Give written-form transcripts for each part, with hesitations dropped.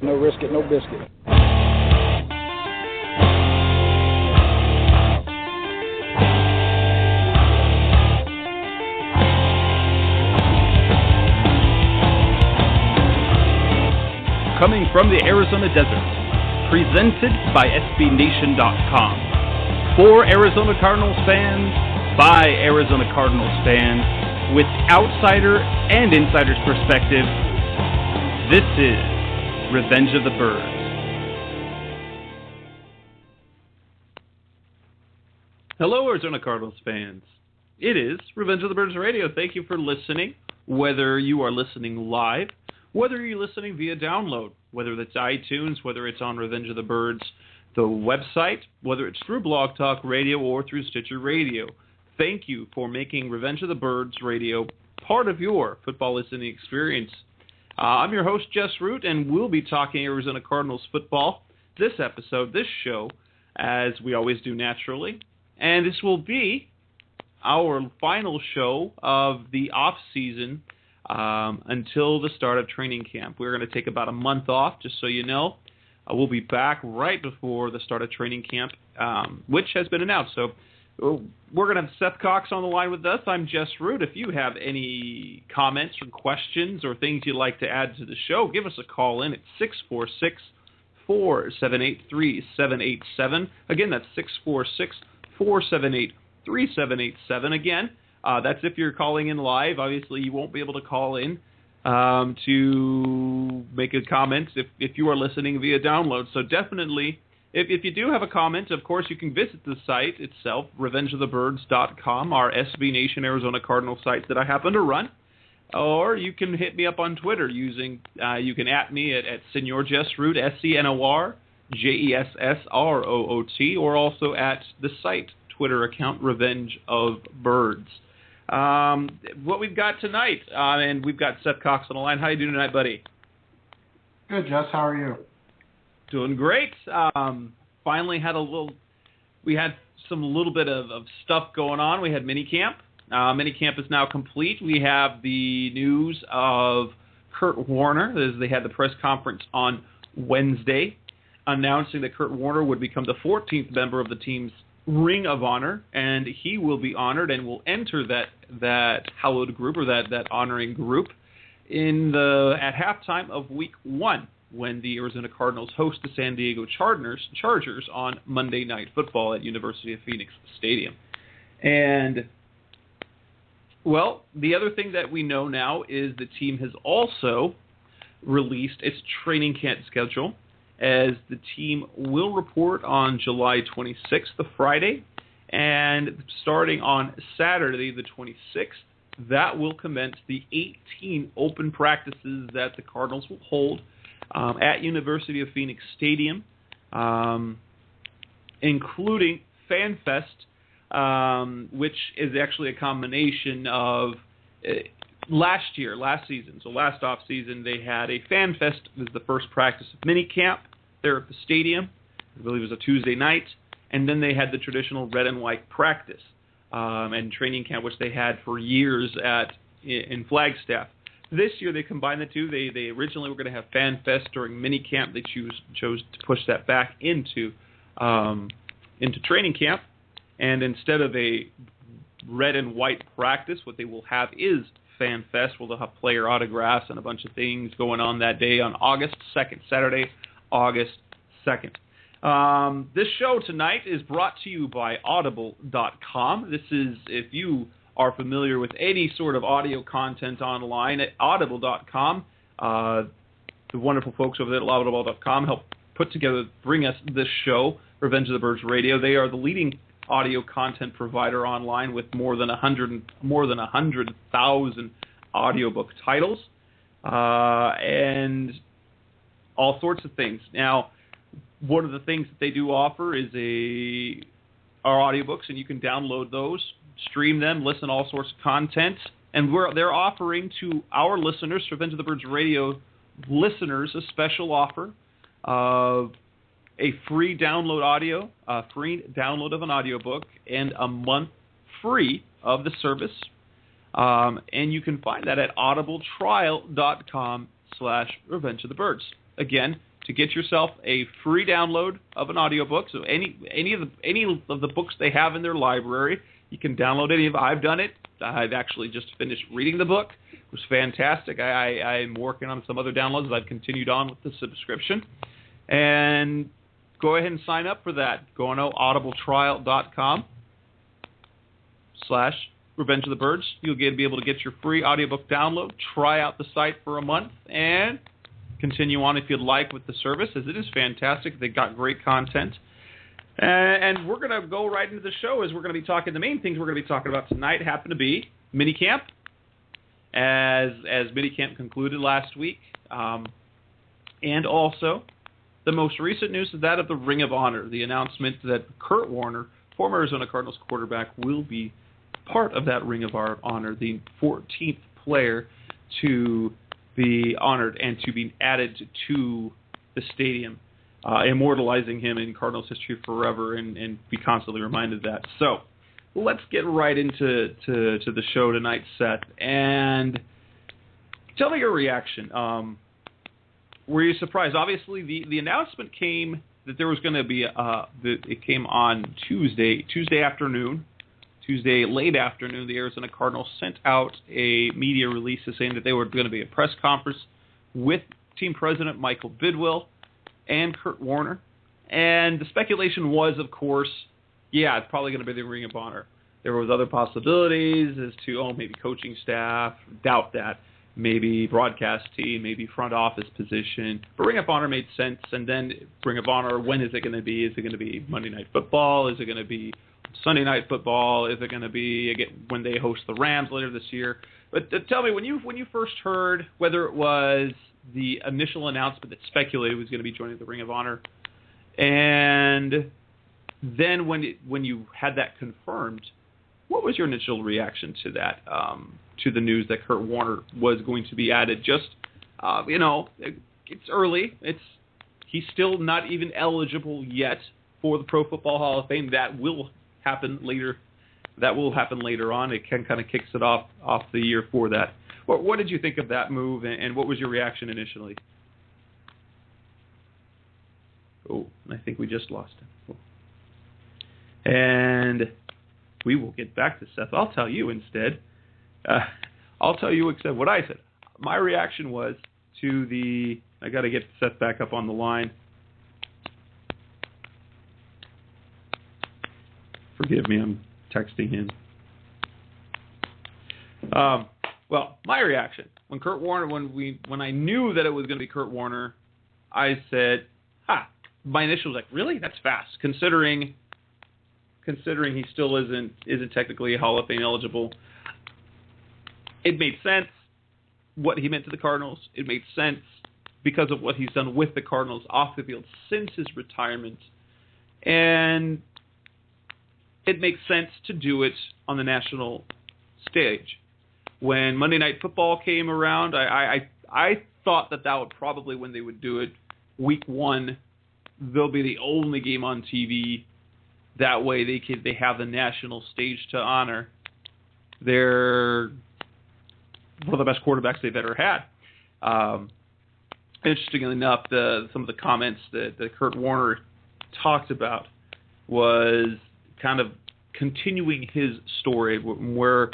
No risk it, no biscuit. Coming from the Arizona desert, presented by SBNation.com. For Arizona Cardinals fans, by Arizona Cardinals fans, with outsider and insider's perspective, this is Revenge of the Birds. Hello, Arizona Cardinals fans. It is Revenge of the Birds Radio. Thank you for listening, whether you are listening live, whether you're listening via download, whether that's iTunes, whether it's on Revenge of the Birds, the website, whether it's through Blog Talk Radio or through Stitcher Radio. Thank you for making Revenge of the Birds Radio part of your football listening experience. I'm your host, Jess Root, and we'll be talking Arizona Cardinals football this episode, this show, as we always do naturally. And this will be our final show of the off-season until the start of training camp. We're going to take about a month off, just so you know. We'll be back right before the start of training camp, which has been announced. So we're going to have Seth Cox on the line with us. I'm Jess Root. If you have any comments or questions or things you'd like to add to the show, give us a call in at 646-478-3787. Again, that's 646-478-3787. Again, that's if you're calling in live. Obviously, you won't be able to call in to make a comment if you are listening via download. So definitely, if you do have a comment, of course, you can visit the site itself, revengeofthebirds.com, our SB Nation Arizona Cardinals site that I happen to run. Or you can hit me up on Twitter using, you can at me at Senor Jessroot, SENORJESSROOT, or also at the site Twitter account, Revenge of Birds. What we've got tonight, and we've got Seth Cox on the line. How you doing tonight, buddy? Good, Jess. How are you? Doing great. Finally had we had some little bit of stuff going on. We had minicamp. Minicamp is now complete. We have the news of Kurt Warner, as they had the press conference on Wednesday, announcing that Kurt Warner would become the 14th member of the team's Ring of Honor, and he will be honored and will enter that hallowed group, or that honoring group, at halftime of Week 1, when the Arizona Cardinals host the San Diego Chargers on Monday Night Football at University of Phoenix Stadium. And, well, the other thing that we know now is the team has also released its training camp schedule, as the team will report on July 26th, the Friday, and starting on Saturday, the 26th, that will commence the 18 open practices that the Cardinals will hold at University of Phoenix Stadium, including FanFest, which is actually a combination of last season. So last offseason, they had a FanFest. It was the first practice of minicamp there at the stadium. I believe it was a Tuesday night. And then they had the traditional red and white practice and training camp, which they had for years in Flagstaff. This year, they combined the two. They originally were going to have FanFest during minicamp. They chose to push that back into training camp. And instead of a red and white practice, what they will have is FanFest, where they'll have player autographs and a bunch of things going on that day on August 2nd, Saturday, August 2nd. This show tonight is brought to you by Audible.com. This is, if you are familiar with any sort of audio content online, at Audible.com, the wonderful folks over there at Audible.com help bring us this show, Revenge of the Birds Radio. They are the leading audio content provider online with more than 100,000 audiobook titles and all sorts of things. Now, one of the things that they do offer is our audiobooks, and you can download those, stream them, listen to all sorts of content, and they're offering to our listeners, Revenge of the Birds Radio listeners, a special offer of a free download of an audiobook, and a month free of the service. And you can find that at audibletrial.com/Revenge of the Birds. Again, to get yourself a free download of an audiobook. So any of the books they have in their library, you can download any of them. I've done it. I've actually just finished reading the book. It was fantastic. I'm working on some other downloads. I've continued on with the subscription. And go ahead and sign up for that. Go on audibletrial.com/Revenge of the Birds. You'll be able to get your free audiobook download, try out the site for a month, and continue on if you'd like with the service, as it is fantastic. They've got great content. And we're going to go right into the show, as we're going to be talking. The main things we're going to be talking about tonight happen to be minicamp, as minicamp concluded last week, and also the most recent news is that of the Ring of Honor, the announcement that Kurt Warner, former Arizona Cardinals quarterback, will be part of that Ring of Honor, the 14th player to be honored and to be added to the stadium, immortalizing him in Cardinals history forever, and be constantly reminded of that. So let's get right into the show tonight, Seth, and tell me your reaction. Were you surprised? Obviously, the announcement came that there was going to be it came on Tuesday afternoon. Tuesday late afternoon, the Arizona Cardinals sent out a media release saying that they were going to be a press conference with team president Michael Bidwill and Kurt Warner. And the speculation was, of course, it's probably going to be the Ring of Honor. There was other possibilities as to, maybe coaching staff, doubt that, maybe broadcast team, maybe front office position. But Ring of Honor made sense. And then Ring of Honor, when is it going to be? Is it going to be Monday Night Football? Is it going to be Sunday Night Football? Is it going to be again when they host the Rams later this year? But tell me, when you first heard, whether it was the initial announcement that speculated was going to be joining the Ring of Honor, and then when you had that confirmed, what was your initial reaction to that, to the news that Kurt Warner was going to be added? Just, it's early. He's still not even eligible yet for the Pro Football Hall of Fame. That will happen later. That will happen later on. It kind of kicks it off the year for that. What did you think of that move, and what was your reaction initially? Oh, I think we just lost him. And we will get back to Seth. I'll tell you instead. I'll tell you except what I said. My reaction was to the... I got to get Seth back up on the line. Forgive me, I'm texting him. Well, my reaction when Kurt Warner, when I knew that it was going to be Kurt Warner, I said, my initial was like, really? That's fast, considering he still isn't technically Hall of Fame eligible. It made sense what he meant to the Cardinals. It made sense because of what he's done with the Cardinals off the field since his retirement, and it makes sense to do it on the national stage. When Monday Night Football came around, I thought that would probably, when they would do it, week one, they'll be the only game on TV. That way they have the national stage to honor. They're one of the best quarterbacks they've ever had. Interestingly enough, some of the comments that Kurt Warner talked about was kind of continuing his story, where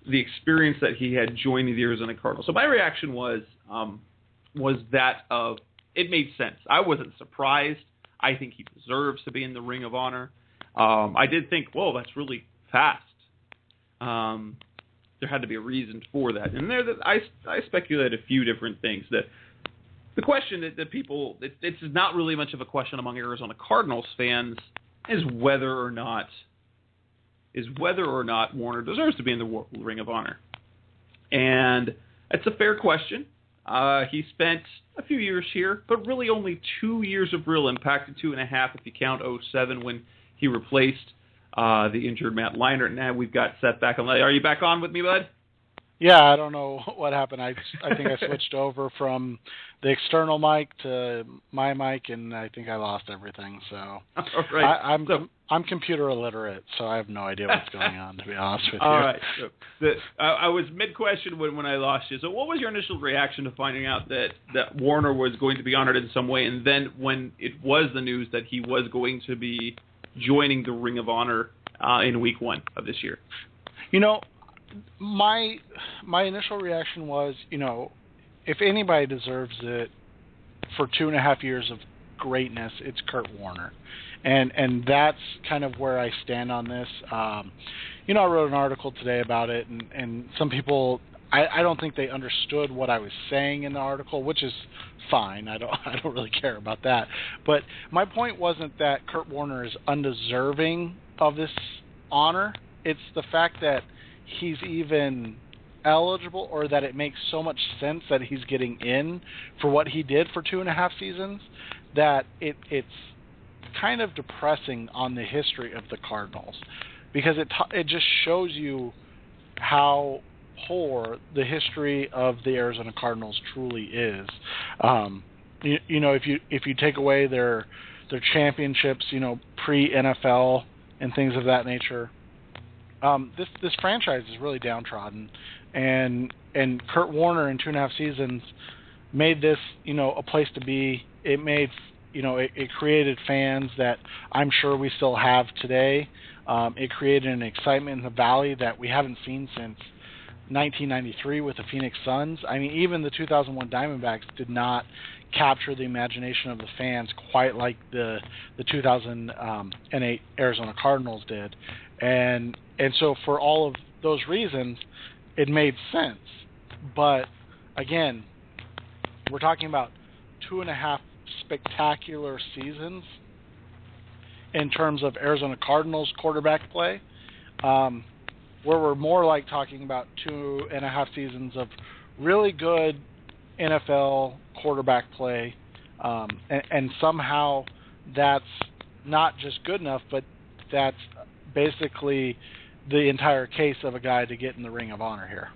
the experience that he had joining the Arizona Cardinals. So my reaction was that of, it made sense. I wasn't surprised. I think he deserves to be in the Ring of Honor. I did think, whoa, that's really fast. There had to be a reason for that. And I speculated a few different things. The question that people, it's not really much of a question among Arizona Cardinals fans, is whether or not Warner deserves to be in the Ring of Honor. And it's a fair question. He spent a few years here, but really only 2 years of real impact, 2.5 if you count 2007 when he replaced the injured Matt Leinart. Now we've got Seth back on. Are you back on with me, bud? Yeah, I don't know what happened. I think I switched over from the external mic to my mic, and I think I lost everything. So all right. I'm computer illiterate, so I have no idea what's going on, to be honest with you. All right. So I was mid-question when I lost you. So what was your initial reaction to finding out that Warner was going to be honored in some way, and then when it was the news that he was going to be joining the Ring of Honor in Week 1 of this year? My initial reaction was, if anybody deserves it for 2.5 years of greatness, it's Kurt Warner. And that's kind of where I stand on this. I wrote an article today about it, and some people, I don't think they understood what I was saying in the article, which is fine. I don't really care about that. But my point wasn't that Kurt Warner is undeserving of this honor. It's the fact that he's even eligible, or that it makes so much sense that he's getting in for what he did for 2.5 seasons, that it's kind of depressing on the history of the Cardinals, because it just shows you how poor the history of the Arizona Cardinals truly is. If you take away their championships, pre-NFL and things of that nature, this franchise is really downtrodden, and Kurt Warner in 2.5 seasons made this a place to be. It made it created fans that I'm sure we still have today. It created an excitement in the Valley that we haven't seen since 1993 with the Phoenix Suns. I mean, even the 2001 Diamondbacks did not capture the imagination of the fans quite like the 2008 Arizona Cardinals did. And so for all of those reasons, it made sense. But again, we're talking about 2.5 spectacular seasons in terms of Arizona Cardinals quarterback play, where we're more like talking about 2.5 seasons of really good NFL quarterback play, and somehow that's not just good enough, but that's basically the entire case of a guy to get in the Ring of Honor here.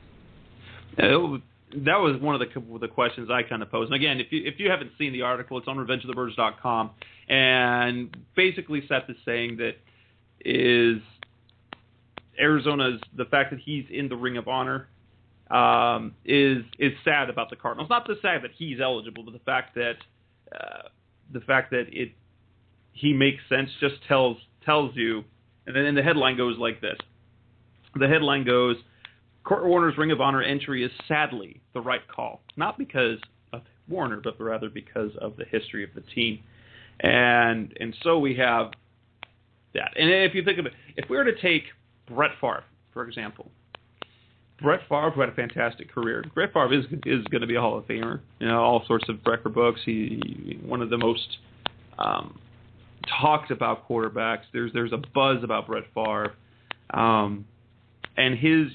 That was one of the questions I kind of posed. And again, if you haven't seen the article, it's on RevengeOfTheBirds.com, and basically Seth is saying that is Arizona's, the fact that he's in the Ring of Honor is sad about the Cardinals. Not the sad that he's eligible, but the fact that he makes sense just tells you. And then the headline goes like this. The headline goes, Kurt Warner's Ring of Honor entry is sadly the right call. Not because of Warner, but rather because of the history of the team. And so we have that. And if you think of it, if we were to take Brett Favre, for example, Brett Favre, who had a fantastic career. Brett Favre is going to be a Hall of Famer. All sorts of record books. He one of the most talked about quarterbacks. There's a buzz about Brett Favre, and his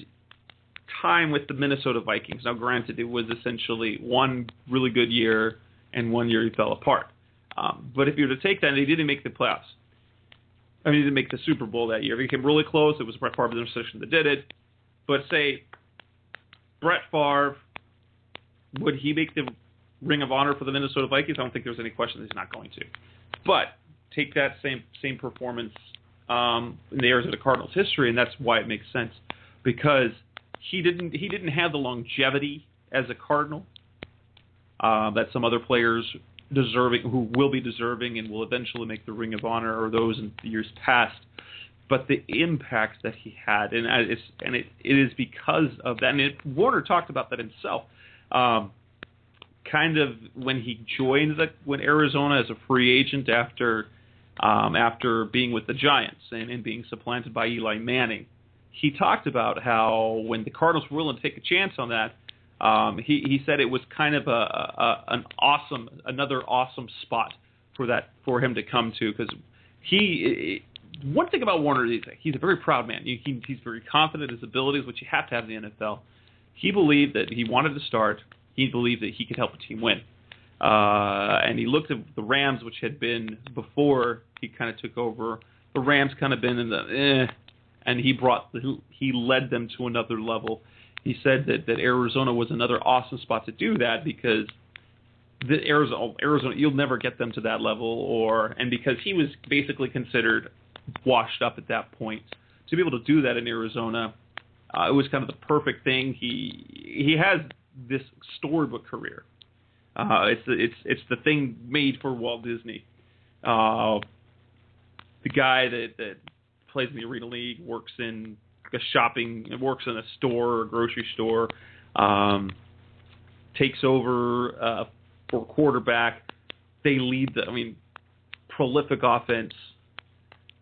time with the Minnesota Vikings. Now, granted, it was essentially one really good year and 1 year he fell apart. But if you were to take that, and he didn't make the playoffs. I mean, he didn't make the Super Bowl that year. He came really close. It was Brett Favre's interception that did it. But say Brett Favre, would he make the Ring of Honor for the Minnesota Vikings? I don't think there's any question that he's not going to. But take that same performance in the Arizona Cardinals history, and that's why it makes sense, because he didn't have the longevity as a Cardinal that some other players who will be deserving and will eventually make the Ring of Honor, or those in the years past. But the impact that he had, and it is because of that. And Warner talked about that himself. Kind of when he joined when Arizona as a free agent after being with the Giants and being supplanted by Eli Manning, he talked about how when the Cardinals were willing to take a chance on that, he said it was kind of another awesome spot for him to come to, because one thing about Warner is he's a very proud man. He's very confident in his abilities, which you have to have in the NFL. He believed that he wanted to start. He believed that he could help a team win. And he looked at the Rams, which had been before he kind of took over. The Rams kind of been in the and he led them to another level. he said that Arizona was another awesome spot to do that because Arizona, you'll never get them to that level, and because he was basically considered washed up at that point. To be able to do that in Arizona, it was kind of the perfect thing. He has this storybook career. It's the thing made for Walt Disney. The guy that plays in the Arena League works in a store or grocery store, takes over for quarterback. They lead prolific offense.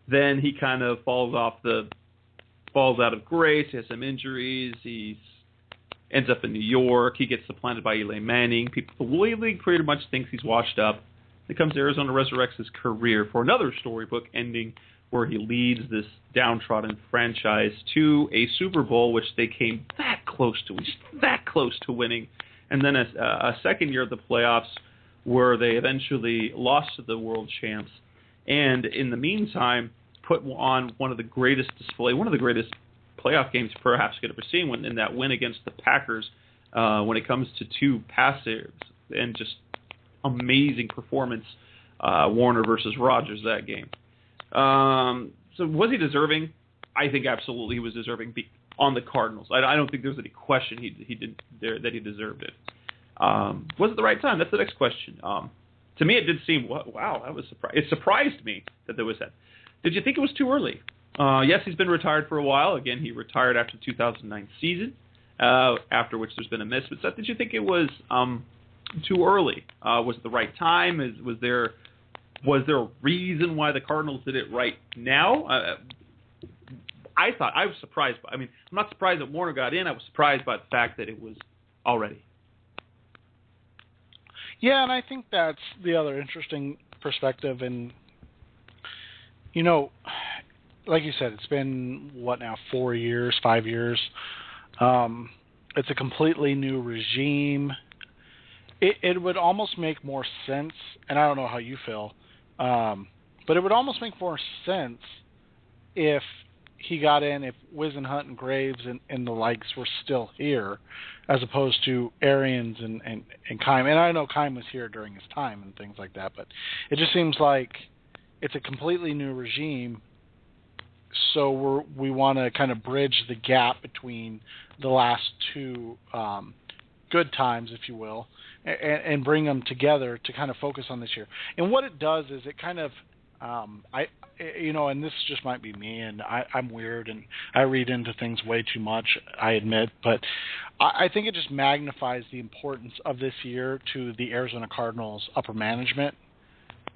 Then he kind of falls out of grace. He has some injuries. He ends up in New York. He gets supplanted by Eli Manning. The league pretty much thinks he's washed up. He comes to Arizona, resurrects his career for another storybook ending where he leads this downtrodden franchise to a Super Bowl, which they came that close to winning. And then a second year of the playoffs where they eventually lost to the world champs. And in the meantime, put on one of the greatest playoff games perhaps you could ever seen in that win against the Packers when it comes to two passes and just amazing performance, Warner versus Rodgers that game. So was he deserving? I think absolutely he was deserving on the Cardinals. I don't think there's any question that he deserved it. Was it the right time? That's the next question. To me, it did seem, wow, that was surprised. It surprised me that there was that. Did you think it was too early? Yes, he's been retired for a while. Again, he retired after the 2009 season, after which there's been a miss. But Seth, did you think it was too early? Was it the right time? Was there a reason why the Cardinals did it right now? I was surprised. I'm not surprised that Warner got in. I was surprised by the fact that it was already. Yeah, and I think that's the other interesting perspective. And, like you said, it's been, 5 years? It's a completely new regime. It would almost make more sense, and I don't know how you feel, but it would almost make more sense if he got in, if Wisenhunt and Graves and the likes were still here, as opposed to Arians and Keim. And I know Keim was here during his time and things like that, but it just seems like it's a completely new regime, so we want to kind of bridge the gap between the last two good times, if you will, and bring them together to kind of focus on this year. And what it does is it kind of, and this just might be me, and I'm weird, and I read into things way too much, I admit, but I think it just magnifies the importance of this year to the Arizona Cardinals upper management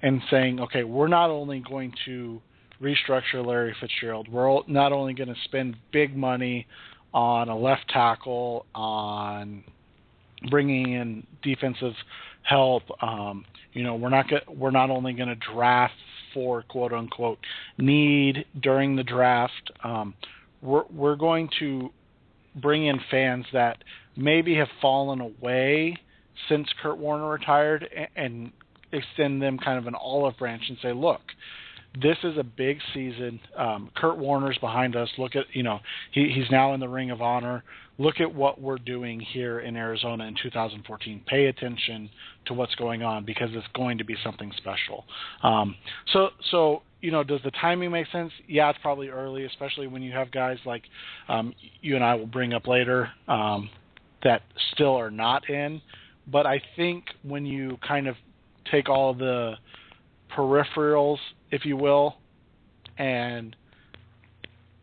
and saying, okay, we're not only going to restructure Larry Fitzgerald, we're not only going to spend big money on a left tackle, on bringing in defensive help. We're not only going to draft for quote unquote need during the draft. We're going to bring in fans that maybe have fallen away since Kurt Warner retired and extend them kind of an olive branch and say, look, this is a big season. Kurt Warner's behind us. Look at, he's now in the Ring of Honor. Look at what we're doing here in Arizona in 2014. Pay attention to what's going on because it's going to be something special. So does the timing make sense? Yeah, it's probably early, especially when you have guys like you and I will bring up later that still are not in. But I think when you kind of take all the peripherals, if you will, and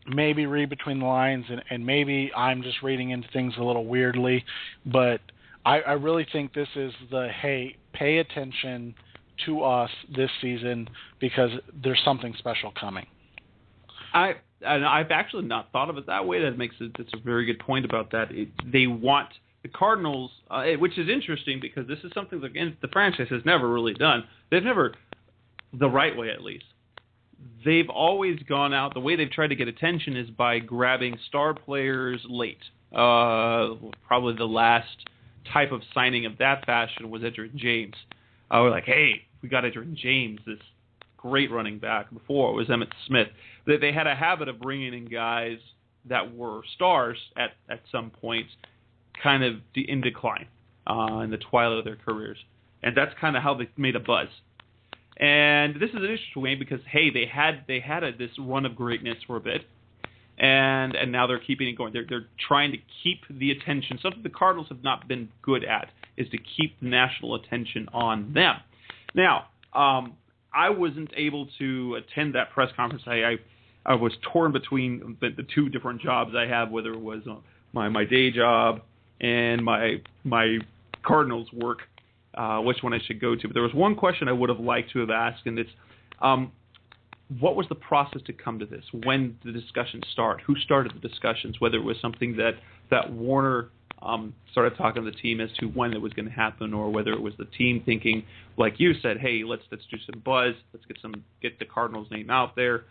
maybe read between the lines, and maybe I'm just reading into things a little weirdly, but I really think this is hey, pay attention to us this season because there's something special coming. I've actually not thought of it that way. That's a very good point about that. They want the Cardinals, which is interesting because this is something that the franchise has never really done. They've never, the right way at least. They've always gone out, the way they've tried to get attention is by grabbing star players late. Probably the last type of signing of that fashion was Edgerrin James. We're like, hey, we got Edgerrin James, this great running back. Before it was Emmitt Smith. They had a habit of bringing in guys that were stars at some point kind of in decline in the twilight of their careers. And that's kind of how they made a buzz. And this is an interesting way because, hey, they had this run of greatness for a bit, and now they're keeping it going. They're trying to keep the attention. Something the Cardinals have not been good at is to keep national attention on them. Now, I wasn't able to attend that press conference. I was torn between the two different jobs I have, whether it was my day job and my Cardinals work, which one I should go to. But there was one question I would have liked to have asked, and it's what was the process to come to this? When did the discussions start? Who started the discussions? Whether it was something that Warner started talking to the team as to when it was going to happen, or whether it was the team thinking, like you said, hey, let's do some buzz, let's get the Cardinals name out there.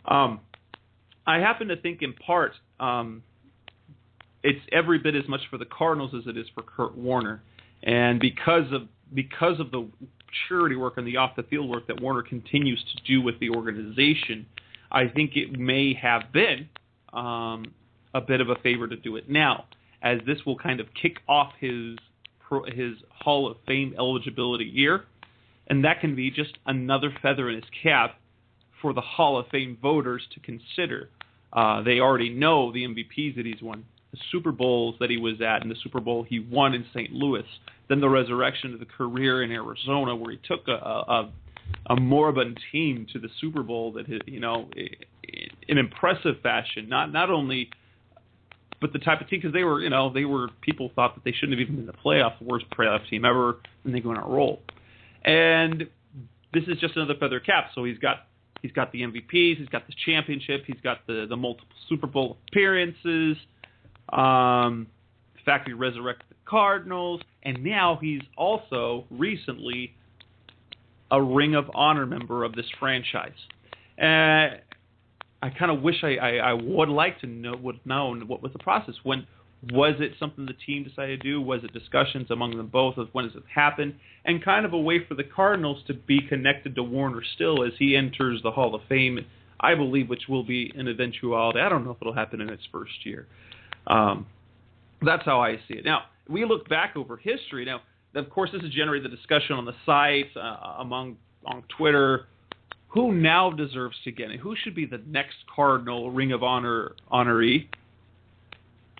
I happen to think in part it's every bit as much for the Cardinals as it is for Kurt Warner, and because of the charity work and the off the field work that Warner continues to do with the organization, I think it may have been a bit of a favor to do it now, as this will kind of kick off his Hall of Fame eligibility year, and that can be just another feather in his cap for the Hall of Fame voters to consider. They already know the MVPs that he's won, the Super Bowls that he was at, and the Super Bowl he won in St. Louis, then the resurrection of the career in Arizona, where he took a moribund team to the Super Bowl that, in impressive fashion, not only, but the type of team, because they were people thought that they shouldn't have even been in the playoffs, the worst playoff team ever, and they go on a roll. And this is just another feather cap. So he's got the MVPs, he's got the championship, he's got the multiple Super Bowl appearances, the fact that he resurrected the Cardinals, and now he's also recently a Ring of Honor member of this franchise. I kind of wish I would like to know what was the process. When was it something the team decided to do? Was it discussions among them both of when does it happen? And kind of a way for the Cardinals to be connected to Warner still as he enters the Hall of Fame, I believe, which will be an eventuality. I don't know if it'll happen in its first year. That's how I see it. Now, we look back over history. Now, of course, this has generated the discussion on the site, on Twitter. Who now deserves to get it? Who should be the next Cardinal Ring of Honor honoree?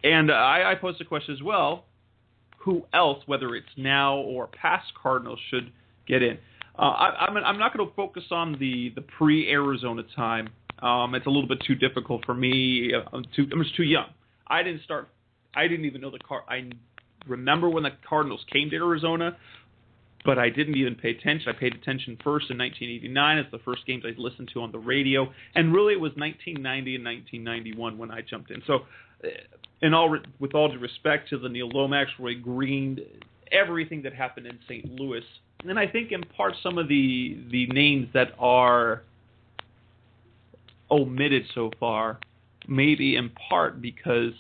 And I posed a question as well. Who else, whether it's now or past Cardinals, should get in? I'm not going to focus on the pre-Arizona time. It's a little bit too difficult for me. I'm just too young. I didn't even know I remember when the Cardinals came to Arizona, but I didn't even pay attention. I paid attention first in 1989 as the first games I listened to on the radio, and really it was 1990 and 1991 when I jumped in. So, with all due respect to the Neil Lomax, Roy Green, everything that happened in St. Louis, and I think in part some of the names that are omitted so far, maybe in part because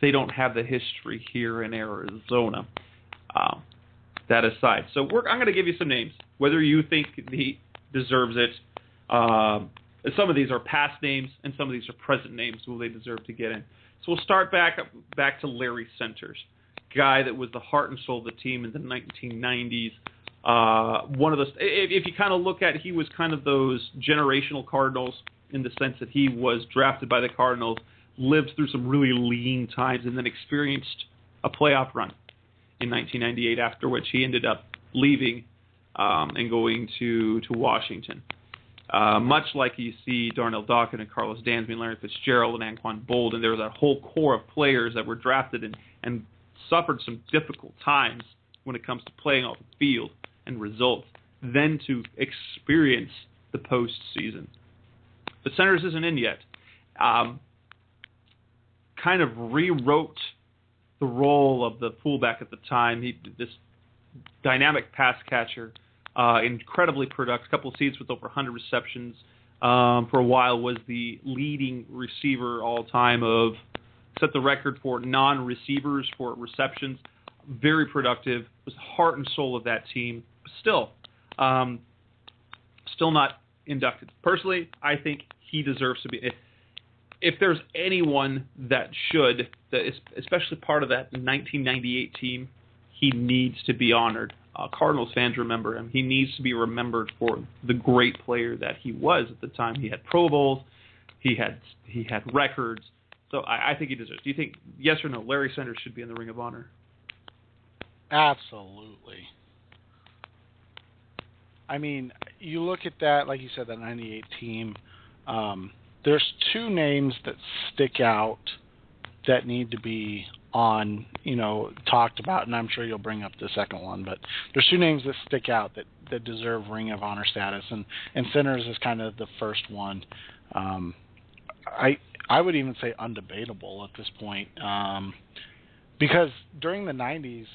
they don't have the history here in Arizona. That aside, so I'm going to give you some names, whether you think he deserves it. Some of these are past names, and some of these are present names who they deserve to get in. So we'll start back to Larry Centers, guy that was the heart and soul of the team in the 1990s. One of those, if you kind of look at, he was kind of those generational Cardinals in the sense that he was drafted by the Cardinals, lived through some really lean times, and then experienced a playoff run in 1998, after which he ended up leaving and going to Washington. Much like you see Darnell Dawkins and Carlos Dansby and Larry Fitzgerald and Anquan Boldin, there was that whole core of players that were drafted and suffered some difficult times when it comes to playing off the field and results, then to experience the postseason. But Centers isn't in yet. Kind of rewrote the role of the fullback at the time. This dynamic pass catcher, incredibly productive, couple of seasons with over 100 receptions. For a while was the leading receiver all time set the record for non-receivers for receptions. Very productive, was the heart and soul of that team. Still not inducted. Personally, I think he deserves to be. if there's anyone that should, that is especially part of that 1998 team, he needs to be honored. Cardinals fans remember him. He needs to be remembered for the great player that he was at the time. He had Pro Bowls. He had records. So I think he deserves. Do you think, yes or no, Larry Sanders should be in the Ring of Honor? Absolutely. I mean, you look at that, like you said, that 98 team. There's two names that stick out that need to be on, talked about, and I'm sure you'll bring up the second one, but there's two names that stick out that deserve Ring of Honor status, and Sanders is kind of the first one. I would even say undebatable at this point, because during the 90s,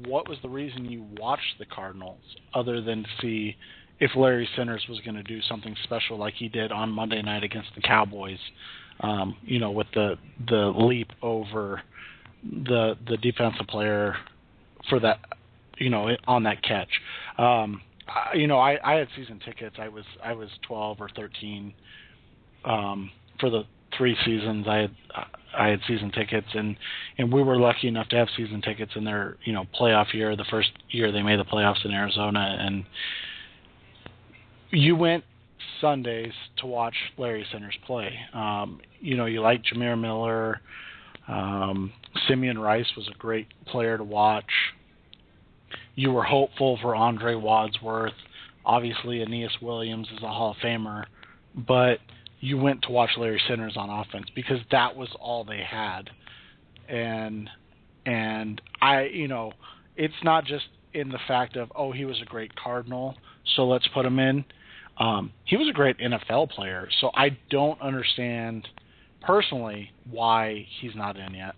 what was the reason you watched the Cardinals other than to see if Larry Sanders was going to do something special like he did on Monday night against the Cowboys, with the leap over the defensive player for that, on that catch. I had season tickets. I was 12 or 13 for the 3 seasons. I had season tickets, and we were lucky enough to have season tickets in their playoff year, the first year they made the playoffs in Arizona, and you went Sundays to watch Larry Sanders play. You liked Jameer Miller. Simeon Rice was a great player to watch. You were hopeful for Andre Wadsworth. Obviously, Aeneas Williams is a Hall of Famer, but you went to watch Larry Sanders on offense because that was all they had. And it's not just in the fact of, he was a great Cardinal, so let's put him in. He was a great NFL player, so I don't understand personally why he's not in yet.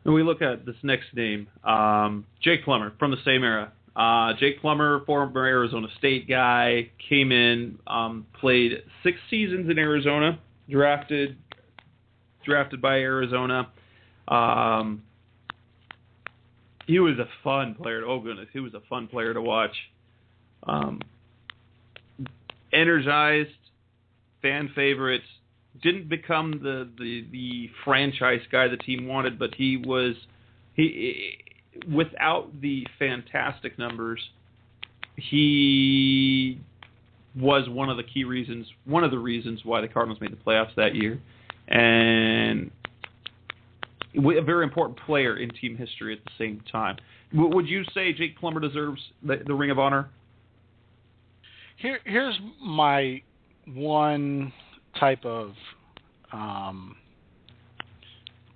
When we look at this next name, Jake Plummer from the same era. Jake Plummer, former Arizona State guy, came in, played 6 seasons in Arizona, drafted by Arizona. He was a fun player. Oh, goodness. He was a fun player to watch. Energized, fan favorites. Didn't become the franchise guy the team wanted, but he without the fantastic numbers, he was one of the reasons why the Cardinals made the playoffs that year. And a very important player in team history at the same time. Would you say Jake Plummer deserves the Ring of Honor? Here's my one type of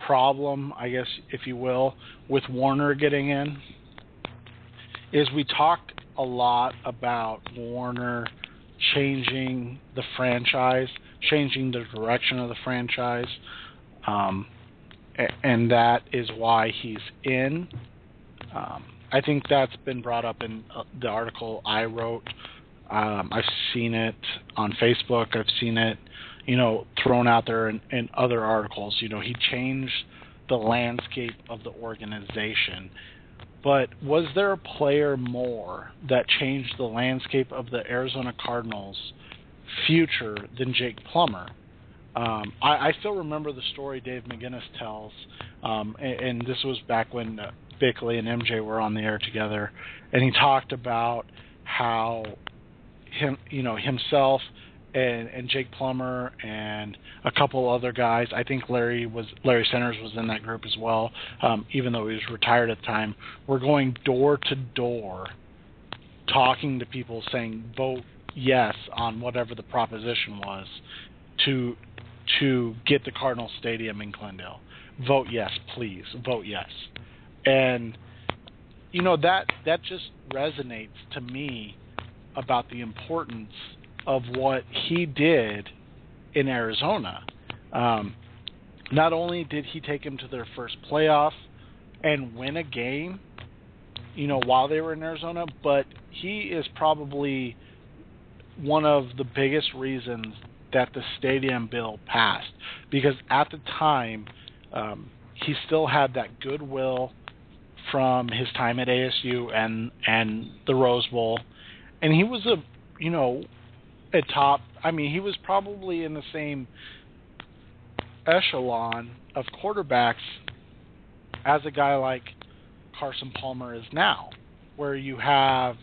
problem, I guess, if you will, with Warner getting in, is we talked a lot about Warner changing the franchise, changing the direction of the franchise, and that is why he's in. I think that's been brought up in the article I wrote. I've seen it on Facebook. I've seen it, thrown out there in other articles. He changed the landscape of the organization. But was there a player more that changed the landscape of the Arizona Cardinals' future than Jake Plummer? I still remember the story Dave McGinnis tells, and this was back when Bickley and MJ were on the air together, and he talked about how himself and Jake Plummer and a couple other guys, I think Larry Sanders was in that group as well, even though he was retired at the time, were going door to door talking to people saying vote yes on whatever the proposition was to get the Cardinal Stadium in Glendale. Vote yes, please. Vote yes. And that just resonates to me about the importance of what he did in Arizona. Not only did he take him to their first playoff and win a game, while they were in Arizona, but he is probably one of the biggest reasons that the stadium bill passed, because at the time he still had that goodwill from his time at ASU and the Rose Bowl, and he was a top. I mean, he was probably in the same echelon of quarterbacks as a guy like Carson Palmer is now, where you have,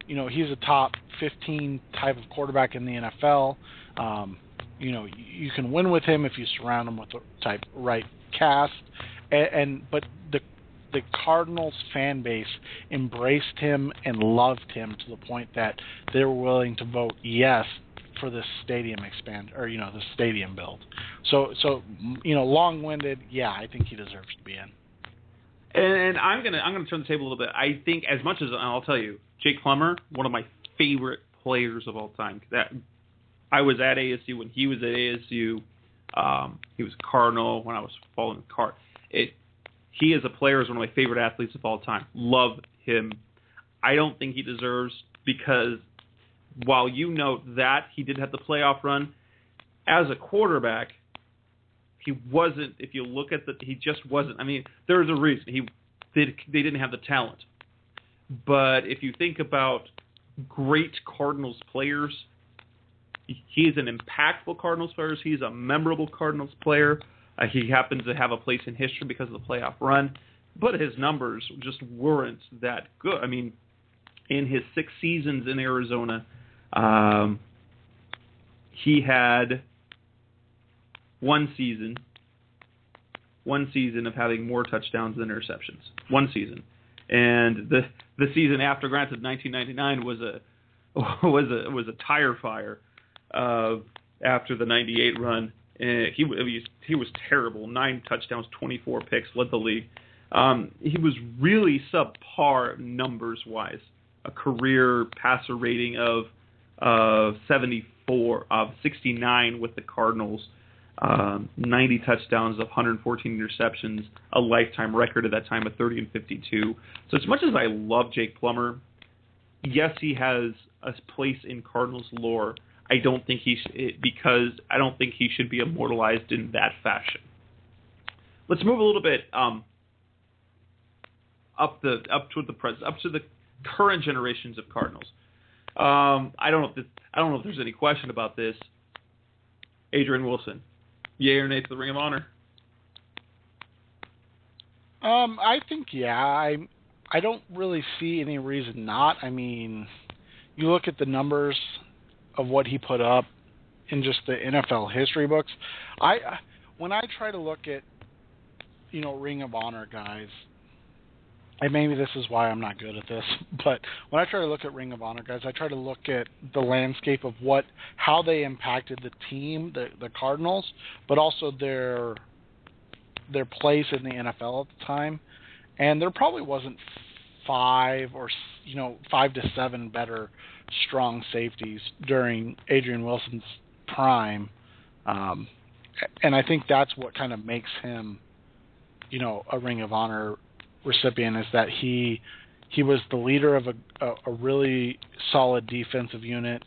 he's a top 15 type of quarterback in the NFL. You can win with him if you surround him with the right cast, but the Cardinals fan base embraced him and loved him to the point that they were willing to vote yes for this stadium the stadium build. So long-winded. Yeah, I think he deserves to be in. And I'm gonna turn the table a little bit. I think as much as I'll tell you, Jake Plummer, one of my favorite players of all time. That I was at ASU when he was at ASU. He was a Cardinal when I was following the Card. He as a player is one of my favorite athletes of all time. Love him. I don't think he deserves, because while you note that he did have the playoff run, as a quarterback, he wasn't. If you look at he just wasn't. I mean, there's a reason they didn't have the talent. But if you think about great Cardinals players, he's an impactful Cardinals player. He's a memorable Cardinals player. He happens to have a place in history because of the playoff run, but his numbers just weren't that good. I mean, in his 6 seasons in Arizona, he had one season of having more touchdowns than interceptions. One season, and the season after, granted, 1999 was a tire fire after the '98 run. He was terrible. 9 touchdowns, 24 picks, led the league. He was really subpar numbers-wise. A career passer rating of 74, of 69 with the Cardinals. 90 touchdowns of 114 interceptions, a lifetime record at that time of 30 and 52. So as much as I love Jake Plummer, yes, he has a place in Cardinals lore. I don't think he should be immortalized in that fashion. Let's move a little bit up to the current generations of Cardinals. I don't know if there's any question about this. Adrian Wilson, yay or nay to the Ring of Honor? I think yeah. I don't really see any reason not. I mean, you look at the numbers of what he put up in just the NFL history books. When I try to look at, Ring of Honor guys, and maybe this is why I'm not good at this, but when I try to look at Ring of Honor guys, I try to look at the landscape of how they impacted the team, the Cardinals, but also their place in the NFL at the time. And there probably wasn't 5 to 7 better strong safeties during Adrian Wilson's prime. And I think that's what kind of makes him, a Ring of Honor recipient, is that he was the leader of a really solid defensive unit.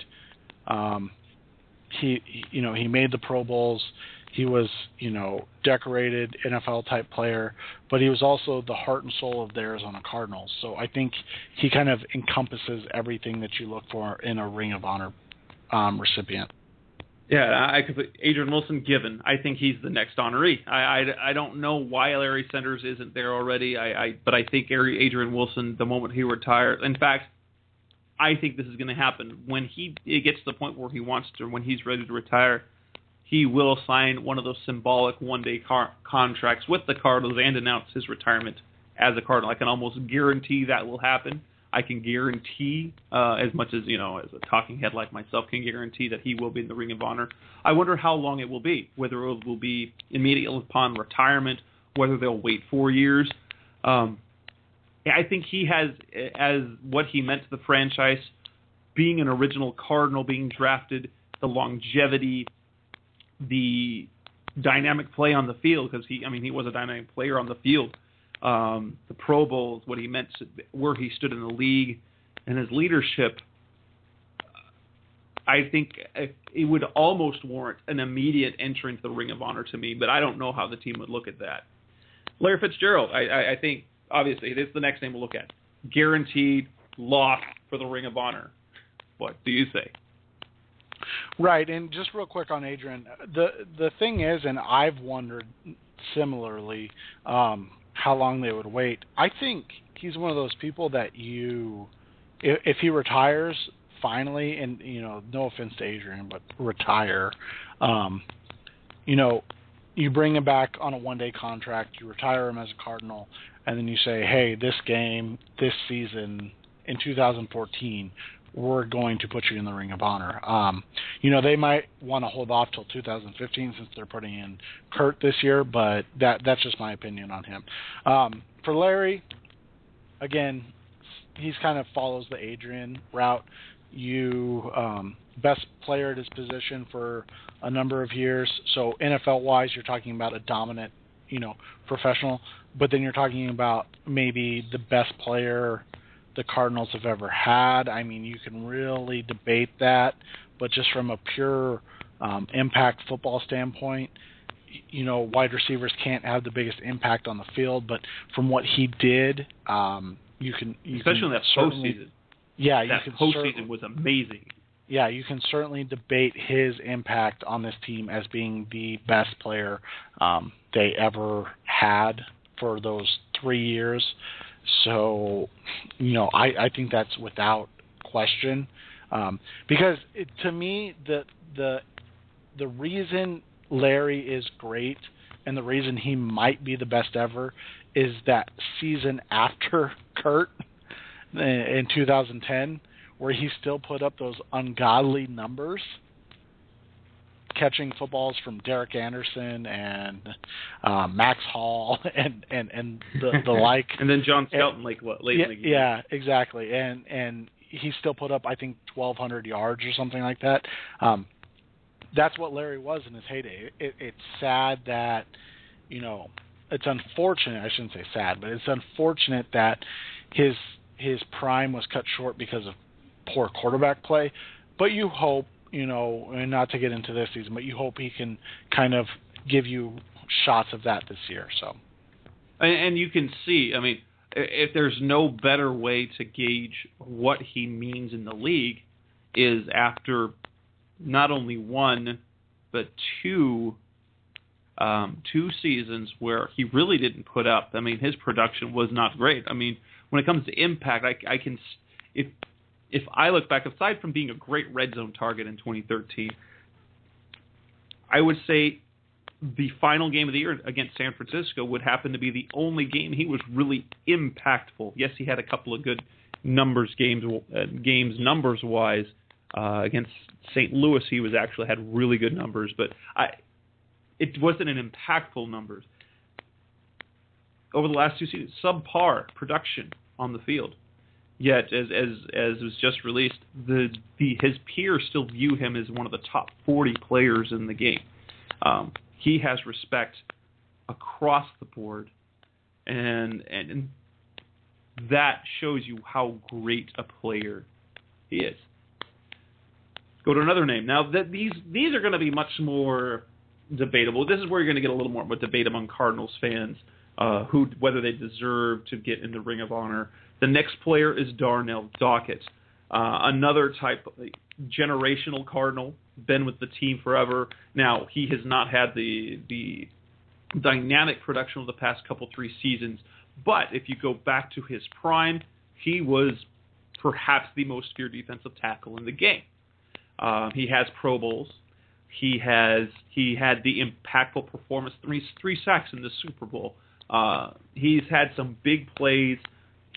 He made the Pro Bowls. He was, decorated NFL type player, but he was also the heart and soul of the Arizona Cardinals. So I think he kind of encompasses everything that you look for in a Ring of Honor recipient. Yeah, Adrian Wilson given. I think he's the next honoree. I don't know why Larry Sanders isn't there already. But I think Adrian Wilson, the moment he retires, in fact, I think this is going to happen when it gets to the point where he wants to, when he's ready to retire. He will sign one of those symbolic one-day contracts with the Cardinals and announce his retirement as a Cardinal. I can almost guarantee that will happen. I can guarantee, as much as, as a talking head like myself, can guarantee that he will be in the Ring of Honor. I wonder how long it will be, whether it will be immediately upon retirement, whether they'll wait 4 years. I think he has, as what he meant to the franchise, being an original Cardinal, being drafted, the longevity, the dynamic play on the field, because he was a dynamic player on the field. The Pro Bowls, what he meant, where he stood in the league, and his leadership. I think it would almost warrant an immediate entry into the Ring of Honor to me, but I don't know how the team would look at that. Larry Fitzgerald, I think, obviously, it is the next name we'll look at. Guaranteed lock for the Ring of Honor. What do you say? Right, and just real quick on Adrian, the thing is, and I've wondered similarly how long they would wait. I think he's one of those people that if he retires finally, and no offense to Adrian, but retire, you bring him back on a one-day contract, you retire him as a Cardinal, and then you say, hey, this game, this season, in 2014, we're going to put you in the Ring of Honor. They might want to hold off till 2015 since they're putting in Kurt this year, but that's just my opinion on him. For Larry, again, he's kind of follows the Adrian route. Best player at his position for a number of years. So NFL-wise, you're talking about a dominant, professional, but then you're talking about maybe the best player the Cardinals have ever had. I mean, you can really debate that, but just from a pure impact football standpoint, wide receivers can't have the biggest impact on the field, but from what he did, you can especially in that postseason. Yeah, that postseason was amazing. Yeah, you can certainly debate his impact on this team as being the best player they ever had for those 3 years. So, I think that's without question, because to me the reason Larry is great and the reason he might be the best ever is that season after Kurt in 2010, where he still put up those ungodly numbers, catching footballs from Derek Anderson and Max Hall and the like. And then John Skelton, late in the game. Yeah, exactly. And he still put up, I think, 1,200 yards or something like that. That's what Larry was in his heyday. It's sad that, it's unfortunate. I shouldn't say sad, but it's unfortunate that his prime was cut short because of poor quarterback play. But you hope, and not to get into this season, but you hope he can kind of give you shots of that this year. So, and you can see, I mean, if there's no better way to gauge what he means in the league is after not only one but two seasons where he really didn't put up. I mean, his production was not great. I mean, when it comes to impact, I can if I look back, aside from being a great red zone target in 2013, I would say the final game of the year against San Francisco would happen to be the only game he was really impactful. Yes, he had a couple of good games numbers-wise. Against St. Louis, he had really good numbers, but it wasn't an impactful numbers. Over the last two seasons, subpar production on the field. Yet, as was just released, his peers still view him as one of the top 40 players in the game. He has respect across the board, and that shows you how great a player he is. Go to another name. Now, these are going to be much more debatable. This is where you're going to get a little more of a debate among Cardinals fans, whether they deserve to get in the Ring of Honor. The next player is Darnell Dockett, another type of generational Cardinal, been with the team forever. Now, he has not had the dynamic production of the past three seasons, but if you go back to his prime, he was perhaps the most feared defensive tackle in the game. He has Pro Bowls. He had the impactful performance, three sacks in the Super Bowl. He's had some big plays.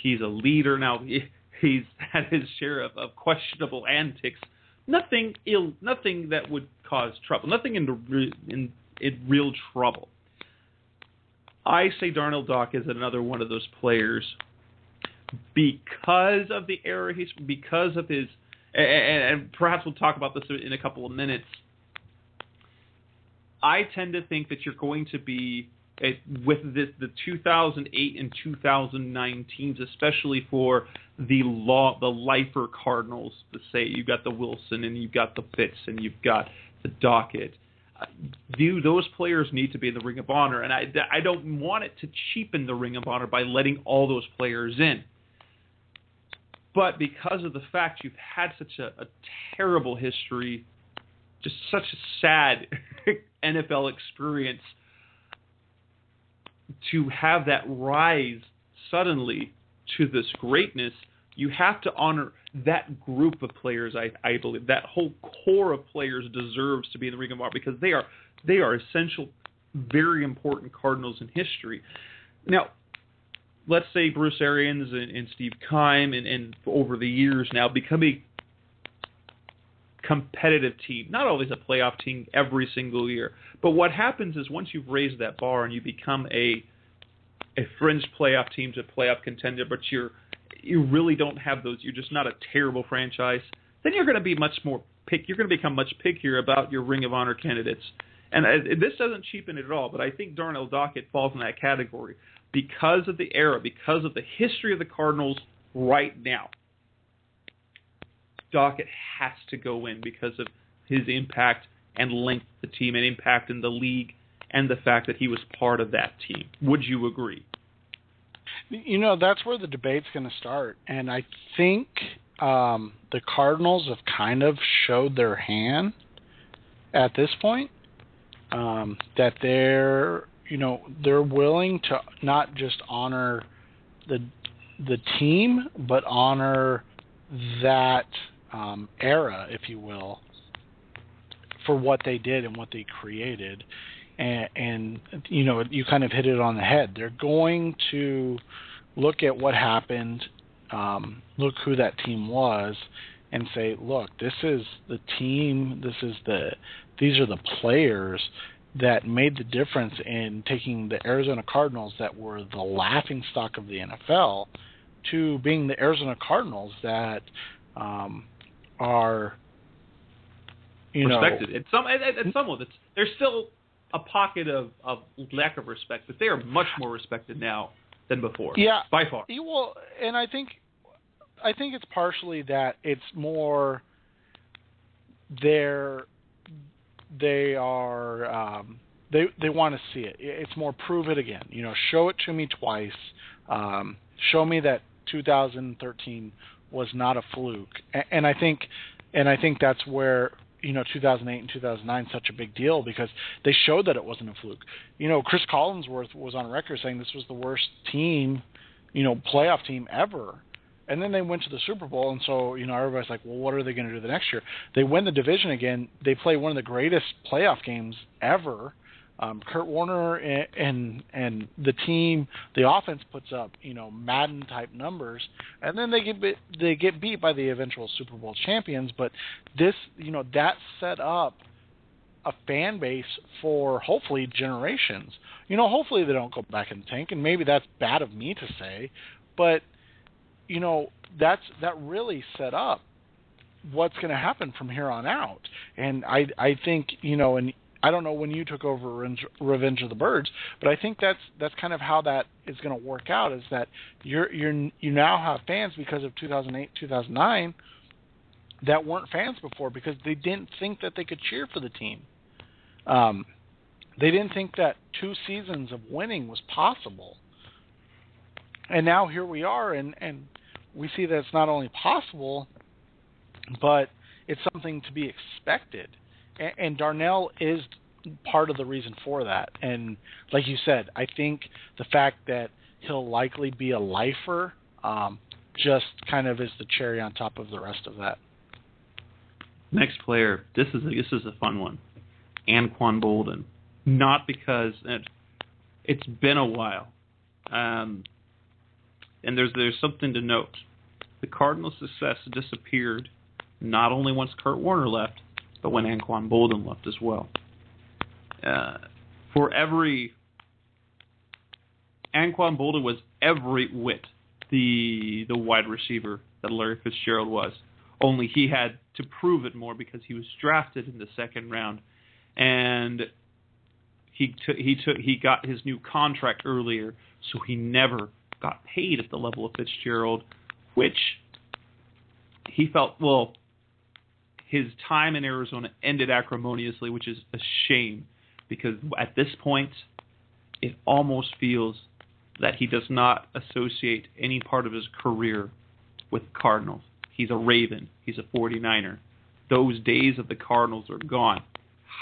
He's a leader. Now, he's had his share of questionable antics. Nothing that would cause trouble. Nothing in real trouble. I say Darnell Dockett is another one of those players because of the era because of his, and perhaps we'll talk about this in a couple of minutes. I tend to think that you're going to be, with the 2008 and 2009 teams, especially for the lifer Cardinals, to say you've got the Wilson and you've got the Fitz and you've got the Dockett. Those players need to be in the Ring of Honor, and I don't want it to cheapen the Ring of Honor by letting all those players in. But because of the fact you've had such a terrible history just such a sad NFL experience to have that rise suddenly to this greatness. You have to honor that group of players. I believe that whole core of players deserves to be in the Ring of Honor because they are essential, very important Cardinals in history. Now, let's say Bruce Arians and Steve Keim and over the years now become a competitive team, not always a playoff team every single year. But what happens is once you've raised that bar and you become a fringe playoff team to playoff contender, but you really don't have those, you're just not a terrible franchise, then you're going to be much more you're going to become much pickier about your Ring of Honor candidates. And this doesn't cheapen it at all, but I think Darnell Dockett falls in that category because of the era, because of the history of the Cardinals right now. Dockett has to go in because of his impact and length of the team and impact in the league and the fact that he was part of that team. Would you agree? That's where the debate's going to start. And I think the Cardinals have kind of showed their hand at this point, that they're willing to not just honor the team, but honor that era, if you will, for what they did and what they created. And you kind of hit it on the head. They're going to look at what happened, look who that team was, and say, look, this is the team, these are the players that made the difference in taking the Arizona Cardinals that were the laughingstock of the NFL to being the Arizona Cardinals that are respected. At some level, there's still a pocket of lack of respect, but they are much more respected now than before. Yeah, by far. Well, and I think it's partially that it's more they want to see it. It's more prove it again. Show it to me twice. Show me that 2013 was not a fluke. And I think that's where 2008 and 2009 such a big deal because they showed that it wasn't a fluke. Chris Collinsworth was on record saying this was the worst team, playoff team ever. And then they went to the Super Bowl, and so, everybody's like, well, what are they going to do the next year? They win the division again. They play one of the greatest playoff games ever. Kurt Warner and the team, the offense puts up, Madden-type numbers, and then they get beat by the eventual Super Bowl champions. But this, that set up a fan base for hopefully generations. Hopefully they don't go back in the tank, and maybe that's bad of me to say, but that really set up what's going to happen from here on out. And I think, and I don't know when you took over Revenge of the Birds, but I think that's kind of how that is going to work out, is that you now have fans because of 2008, 2009 that weren't fans before because they didn't think that they could cheer for the team. They didn't think that 2 seasons of winning was possible. And now here we are, and we see that it's not only possible, but it's something to be expected. And Darnell is part of the reason for that. And like you said, I think the fact that he'll likely be a lifer just kind of is the cherry on top of the rest of that. Next player, this is a fun one. Anquan Boldin. Not because it's been a while. And there's something to note. The Cardinals' success disappeared not only once Kurt Warner left, but when Anquan Boldin left as well. Anquan Boldin was every whit the wide receiver that Larry Fitzgerald was. Only he had to prove it more because he was drafted in the second round, and he got his new contract earlier, so he never got paid at the level of Fitzgerald, which he felt, well, his time in Arizona ended acrimoniously, which is a shame because at this point, it almost feels that he does not associate any part of his career with Cardinals. He's a Raven. He's a 49er. Those days of the Cardinals are gone.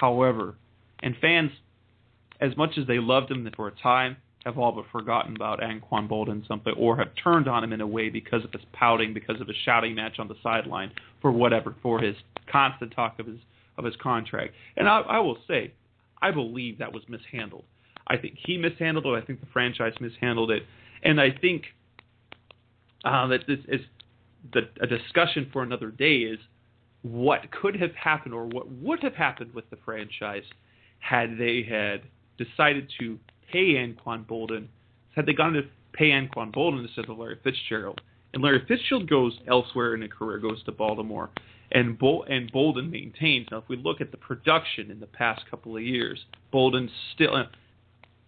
However, and fans, as much as they loved him for a time, have all but forgotten about Anquan Boldin something, or have turned on him in a way because of his pouting, because of his shouting match on the sideline, for whatever, for his constant talk of his contract. And I will say, I believe that was mishandled. I think he mishandled it. I think the franchise mishandled it. And I think that this is a discussion for another day is what could have happened or what would have happened with the franchise had they had decided to pay Anquan Boldin, had they gone to pay Anquan Boldin instead of Larry Fitzgerald. And Larry Fitzgerald goes elsewhere in a career, goes to Baltimore, and Boldin maintains. Now, if we look at the production in the past couple of years, Boldin still...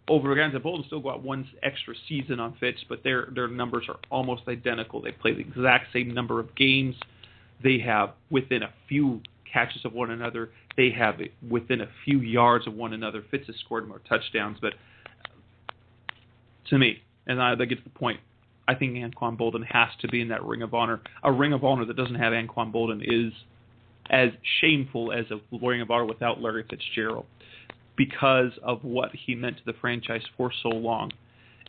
Boldin still got one extra season on Fitz, but their numbers are almost identical. They play the exact same number of games. They have within a few catches of one another. They have it within a few yards of one another. Fitz has scored more touchdowns, but to me, and that gets the point, I think Anquan Boldin has to be in that Ring of Honor. A Ring of Honor that doesn't have Anquan Boldin is as shameful as a Ring of Honor without Larry Fitzgerald, because of what he meant to the franchise for so long.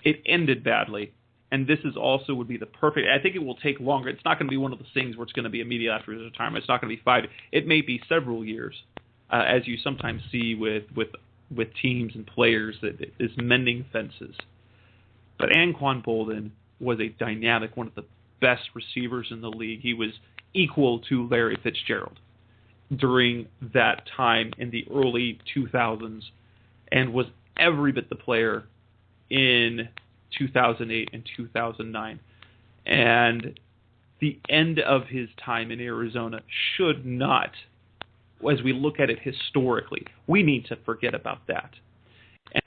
It ended badly, and this is also would be the perfect... I think it will take longer. It's not going to be one of those things where it's going to be immediate after his retirement. It's not going to be 5. It may be several years, as you sometimes see with teams and players that is mending fences. But Anquan Boldin was a dynamic, one of the best receivers in the league. He was equal to Larry Fitzgerald during that time in the early 2000s, and was every bit the player in 2008 and 2009. And the end of his time in Arizona should not, as we look at it historically, we need to forget about that.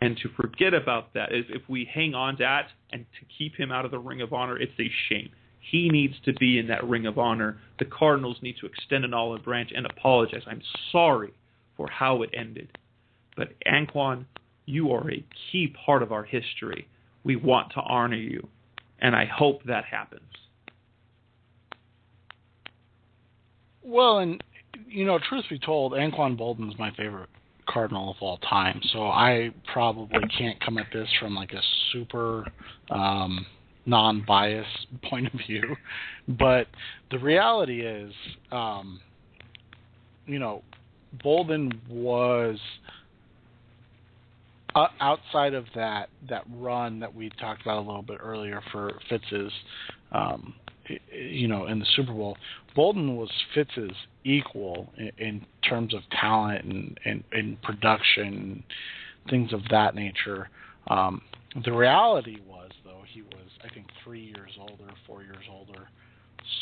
And to forget about that, if we hang on to that and to keep him out of the Ring of Honor, it's a shame. He needs to be in that Ring of Honor. The Cardinals need to extend an olive branch and apologize. I'm sorry for how it ended. But Anquan, you are a key part of our history. We want to honor you, and I hope that happens. Well, and, truth be told, Anquan Boldin's my favorite Cardinal of all time, so I probably can't come at this from like a super non-biased point of view, but the reality is, Boldin was outside of that run that we talked about a little bit earlier for Fitz's, in the Super Bowl. Boldin was Fitz's equal in terms of talent and production, things of that nature. The reality was, though, he was, I think, 3 years older, 4 years older.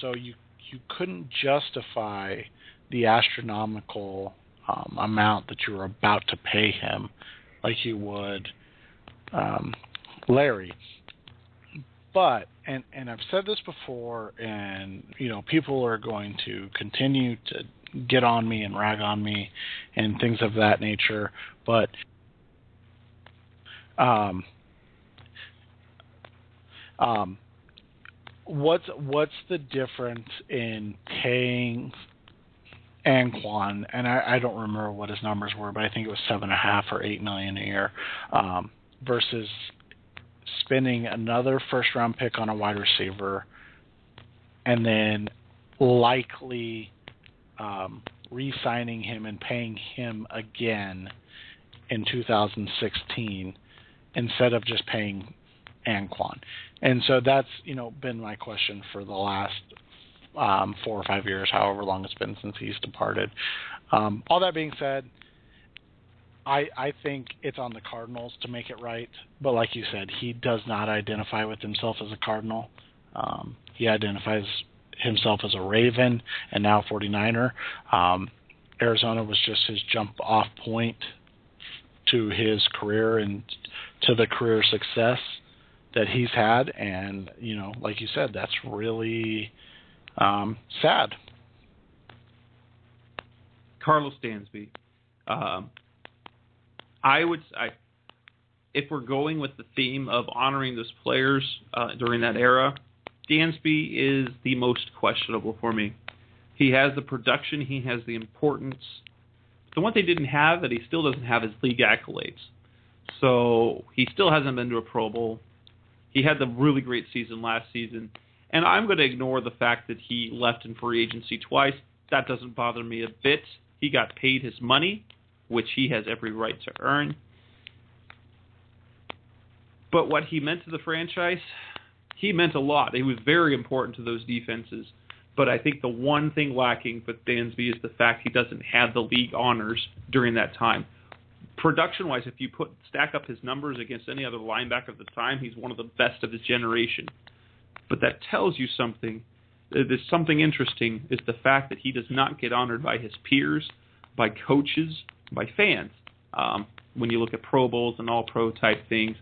So you couldn't justify the astronomical amount that you were about to pay him like you would Larry. But, and I've said this before, and, people are going to continue to get on me and rag on me and things of that nature, but what's the difference in paying Anquan, and I don't remember what his numbers were, but I think it was $7.5 or $8 million a year, versus spending another first-round pick on a wide receiver, and then likely re-signing him and paying him again in 2016 instead of just paying Anquan. And so that's been my question for the last 4 or 5 years, however long it's been since he's departed. All that being said, I think it's on the Cardinals to make it right. But like you said, he does not identify with himself as a Cardinal. He identifies himself as a Raven and now 49er. Arizona was just his jump-off point to his career and to the career success that he's had. And, like you said, that's really sad. Carlos Dansby. If we're going with the theme of honoring those players during that era, Dansby is the most questionable for me. He has the production. He has the importance. The one thing he didn't have that he still doesn't have is league accolades. So he still hasn't been to a Pro Bowl. He had the really great season last season. And I'm going to ignore the fact that he left in free agency twice. That doesn't bother me a bit. He got paid his money, which he has every right to earn. But what he meant to the franchise, he meant a lot. He was very important to those defenses. But I think the one thing lacking with Dansby is the fact he doesn't have the league honors during that time. Production-wise, if you stack up his numbers against any other linebacker at the time, he's one of the best of his generation. But that tells you something. There's something interesting is the fact that he does not get honored by his peers, by coaches, by fans. When you look at Pro Bowls and All-Pro type things,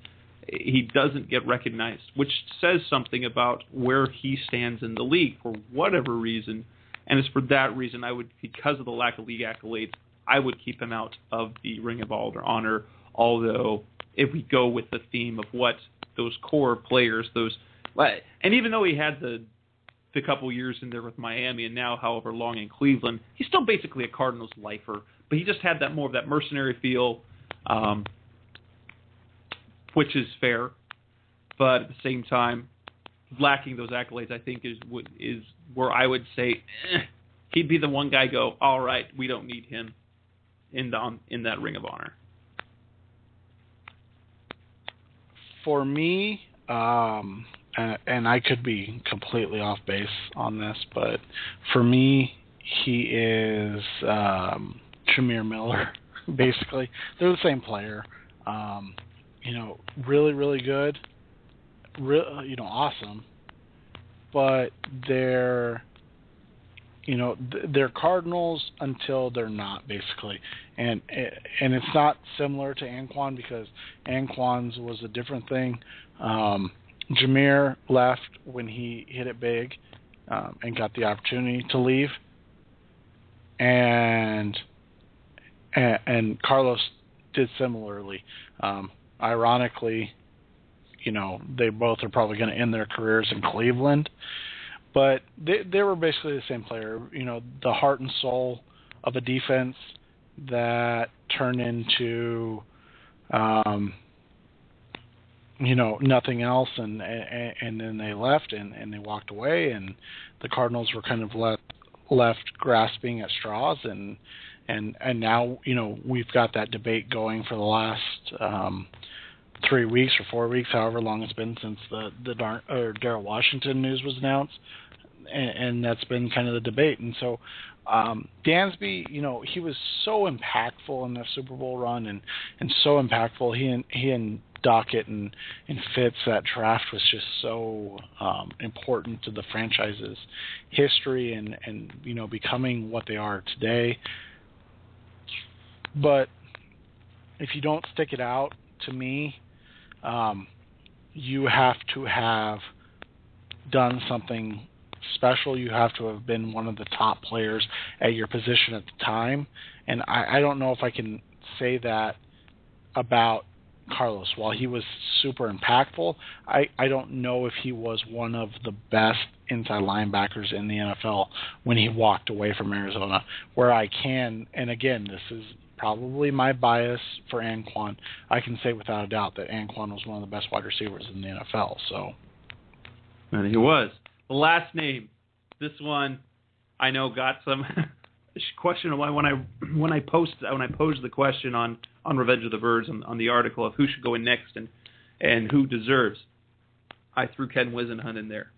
he doesn't get recognized, which says something about where he stands in the league for whatever reason. And it's for that reason because of the lack of league accolades, I would keep him out of the Ring of Honor. Although, if we go with the theme of what those core players, and even though he had the couple years in there with Miami and now however long in Cleveland, he's still basically a Cardinals lifer. But he just had that more of that mercenary feel, which is fair. But at the same time, lacking those accolades, I think is where I would say he'd be the one guy go, all right, we don't need him in that Ring of Honor. For me, and I could be completely off base on this, but for me, he is Jameer Miller, basically. They're the same player. Really, really good. Awesome. But they're Cardinals until they're not, basically. And it's not similar to Anquan because Anquan's was a different thing. Jameer left when he hit it big and got the opportunity to leave. And Carlos did similarly. Ironically, they both are probably going to end their careers in Cleveland. But they were basically the same player, the heart and soul of a defense that turned into, nothing else, and then they left and they walked away, and the Cardinals were kind of left grasping at straws, and now we've got that debate going for the last 3 weeks or 4 weeks, however long it's been since the Darrell Washington news was announced, and that's been kind of the debate. And so Dansby, he was so impactful in the Super Bowl run, and so impactful. He and Dockett and Fitz, that draft was just so important to the franchise's history and becoming what they are today. But if you don't stick it out, to me, you have to have done something special. You have to have been one of the top players at your position at the time. And I don't know if I can say that about Carlos. While he was super impactful, I don't know if he was one of the best inside linebackers in the NFL when he walked away from Arizona. Where I can, and again, this is probably my bias for Anquan, I can say without a doubt that Anquan was one of the best wide receivers in the NFL. So, and he was. The last name, this one, I know got some question when I posed the question on Revenge of the Birds on the article of who should go in next and who deserves. I threw Ken Wisenhunt in there.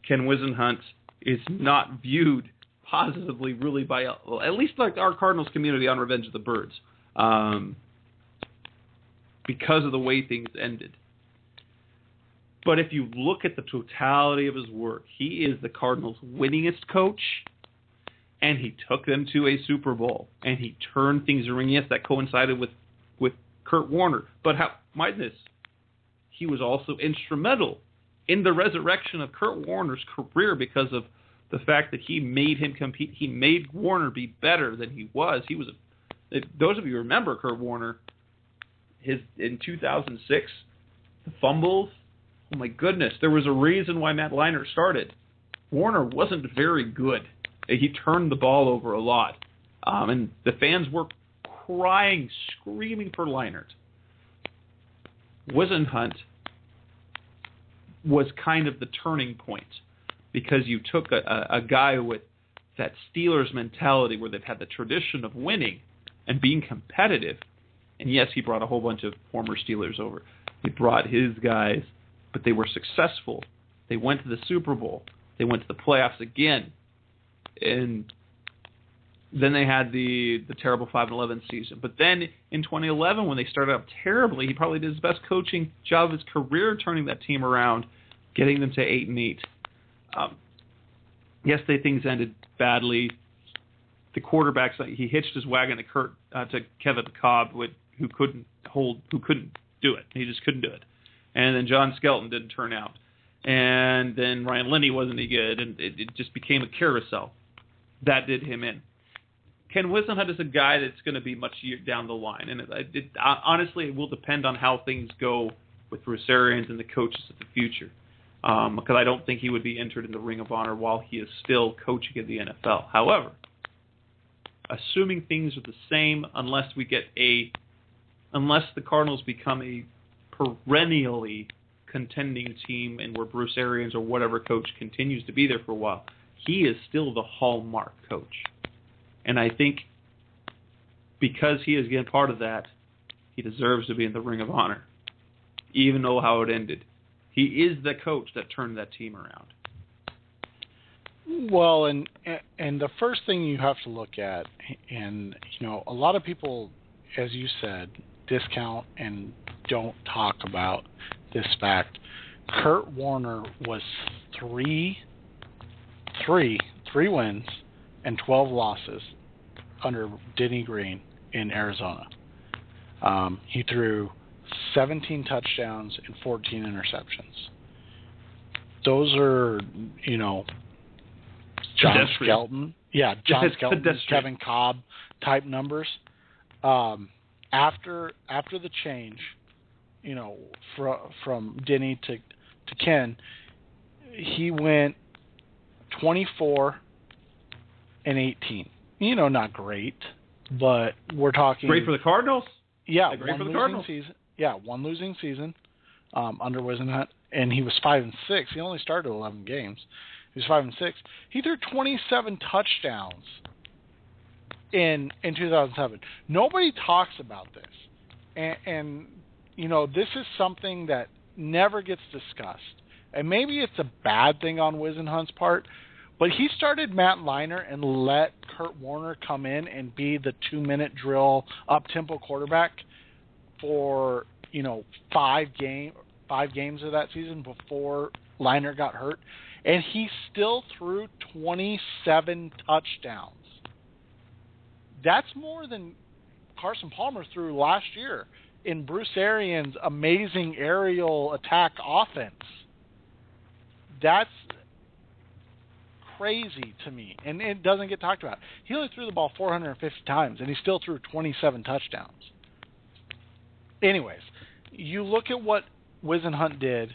Ken Wisenhunt is not viewed positively, really, by at least like our Cardinals community on Revenge of the Birds, because of the way things ended. But if you look at the totality of his work, he is the Cardinals' winningest coach, and he took them to a Super Bowl, and he turned things around. Yes, that coincided with Kurt Warner, but he was also instrumental in the resurrection of Kurt Warner's career because of the fact that he made him compete. He made Warner be better than he was. Those of you who remember Kurt Warner, in 2006, the fumbles. Oh my goodness, there was a reason why Matt Leinart started. Warner wasn't very good. He turned the ball over a lot. And the fans were crying, screaming for Leinart. Whisenhunt was kind of the turning point because you took a guy with that Steelers mentality where they've had the tradition of winning and being competitive. And yes, he brought a whole bunch of former Steelers over. He brought his guys, but they were successful. They went to the Super Bowl. They went to the playoffs again. And then they had the terrible 5-11 season. But then in 2011, when they started out terribly, he probably did his best coaching job of his career turning that team around, getting them to 8-8. Yes, things ended badly. The quarterbacks, he hitched his wagon to Kevin Cobb, who couldn't do it. He just couldn't do it. And then John Skelton didn't turn out. And then Ryan Linney wasn't any good, and it just became a carousel. That did him in. Ken Whisenhunt is a guy that's going to be much down the line, and honestly, it will depend on how things go with Bruce Arians and the coaches of the future. Because I don't think he would be entered in the Ring of Honor while he is still coaching in the NFL. However, assuming things are the same, unless the Cardinals become a perennially contending team and where Bruce Arians or whatever coach continues to be there for a while, he is still the hallmark coach. And I think because he is again part of that, he deserves to be in the Ring of Honor, even though how it ended. He is the coach that turned that team around. Well, and the first thing you have to look at, and a lot of people, as you said, discount and don't talk about this fact. Kurt Warner was three wins and 12 losses under Denny Green in Arizona. He threw 17 touchdowns and 14 interceptions. Those are, John Skelton. Yeah, John Skelton, Kevin Cobb type numbers. After the change, from Denny to Ken, he went 24 and 18. Not great, but we're talking great for the Cardinals. Yeah, great for the Cardinals. Season. Yeah, one losing season under Whisenhunt, and he was 5-6. He only started 11 games. He was 5-6. He threw 27 touchdowns in 2007. Nobody talks about this, and this is something that never gets discussed. And maybe it's a bad thing on Whisenhunt's part, but he started Matt Leinart and let Kurt Warner come in and be the 2-minute drill up-tempo quarterback for 5 games of that season before Leinart got hurt, and he still threw 27 touchdowns. That's more than Carson Palmer threw last year in Bruce Arians' amazing aerial attack offense. That's crazy to me, and it doesn't get talked about. He only threw the ball 450 times, and he still threw 27 touchdowns. Anyways, you look at what Whisenhunt did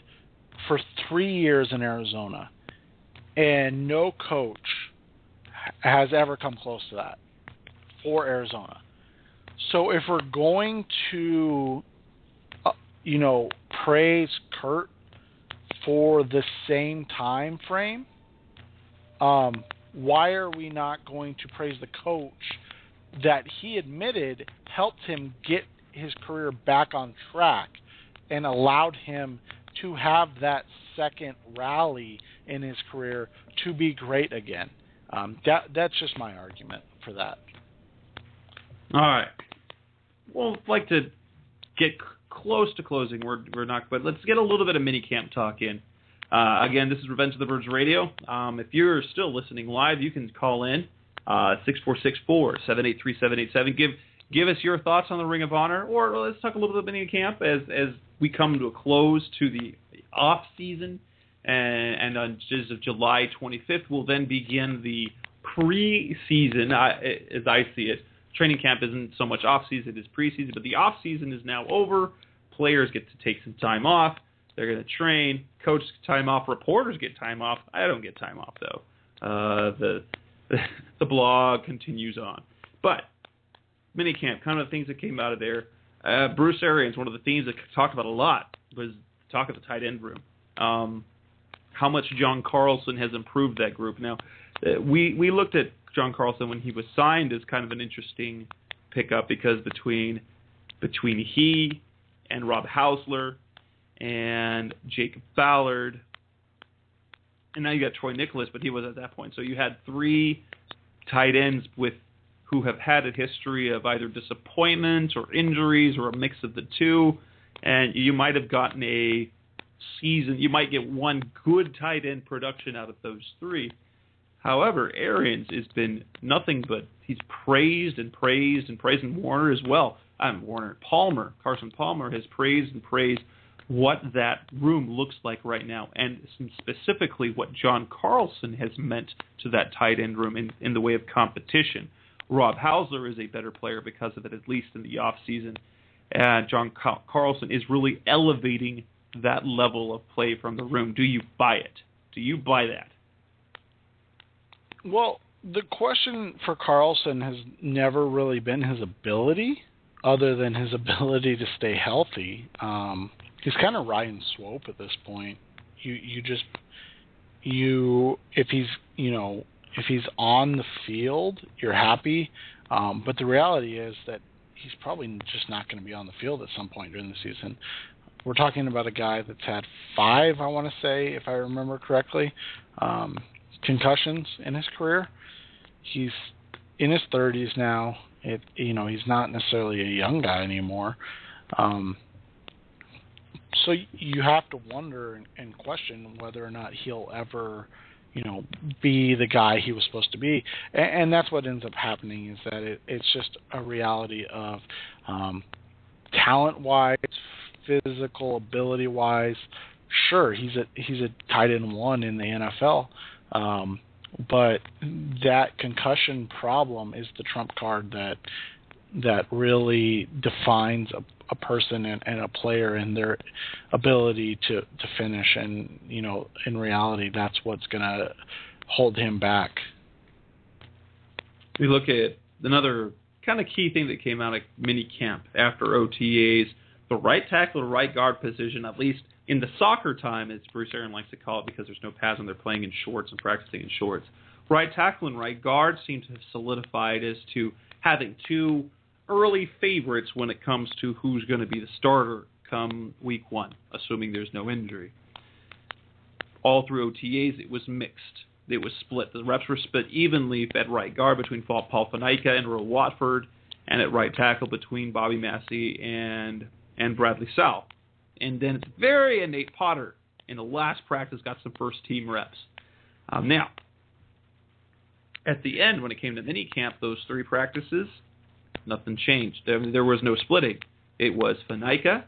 for 3 years in Arizona, and no coach has ever come close to that for Arizona. So if we're going to, praise Kurt for the same time frame, why are we not going to praise the coach that he admitted helped him get his career back on track and allowed him to have that second rally in his career to be great again? That's just my argument for that. All right. Well, I'd like to get close to closing. We're not, but let's get a little bit of minicamp talk in. Again, this is Revenge of the Birds Radio. If you're still listening live, you can call in 646-478-3787. Give us your thoughts on the Ring of Honor, or let's talk a little bit of minicamp as we come to a close to the off season, and on July 25th, we'll then begin the preseason. As I see it, training camp isn't so much off season as preseason, but the off season is now over. Players get to take some time off. They're going to train. Coaches get time off. Reporters get time off. I don't get time off, though. the blog continues on. But minicamp, kind of the things that came out of there. Bruce Arians, one of the themes that talked about a lot was talk of the tight end room. How much John Carlson has improved that group. Now, we looked at John Carlson when he was signed as kind of an interesting pickup because between he and Rob Hausler and Jacob Ballard, and now you got Troy Nicholas, but he was at that point. So you had 3 tight ends who have had a history of either disappointment or injuries or a mix of the two, and you might have gotten a season. You might get one good tight end production out of those 3. However, Arians has been nothing but he's praised and praised and praised, and Warner as well. Carson Palmer has praised and praised what that room looks like right now, and specifically what John Carlson has meant to that tight end room in the way of competition. Rob Hausler is a better player because of it, at least in the offseason. And John Carlson is really elevating that level of play from the room. Do you buy it? Do you buy that? Well, the question for Carlson has never really been his ability, other than his ability to stay healthy. He's kind of Ryan Swope at this point. If he's on the field, you're happy. But the reality is that he's probably just not going to be on the field at some point during the season. We're talking about a guy that's had 5, I want to say, if I remember correctly, concussions in his career. He's in his 30s now. He's not necessarily a young guy anymore. So you have to wonder and question whether or not he'll ever, be the guy he was supposed to be. And that's what ends up happening, is that it's just a reality of talent-wise, physical ability-wise. Sure, he's a tight end 1 in the NFL, but that concussion problem is the trump card that really defines a person and a player and their ability to finish. And, in reality, that's what's going to hold him back. We look at another kind of key thing that came out of minicamp after OTAs, the right tackle or right guard position, at least in the soccer time, as Bruce Arians likes to call it, because there's no pads and they're playing in shorts and practicing in shorts. Right tackle and right guard seem to have solidified as to having 2 early favorites when it comes to who's going to be the starter come week 1, assuming there's no injury. All through OTAs, it was mixed. It was split. The reps were split evenly at right guard between Paul Faneca and Roe Watford, and at right tackle between Bobby Massey and Bradley Sowell. And then it's very Nate Potter in the last practice got some first-team reps. Now, at the end, when it came to minicamp, those 3 practices, nothing changed. There was no splitting. It was Faneca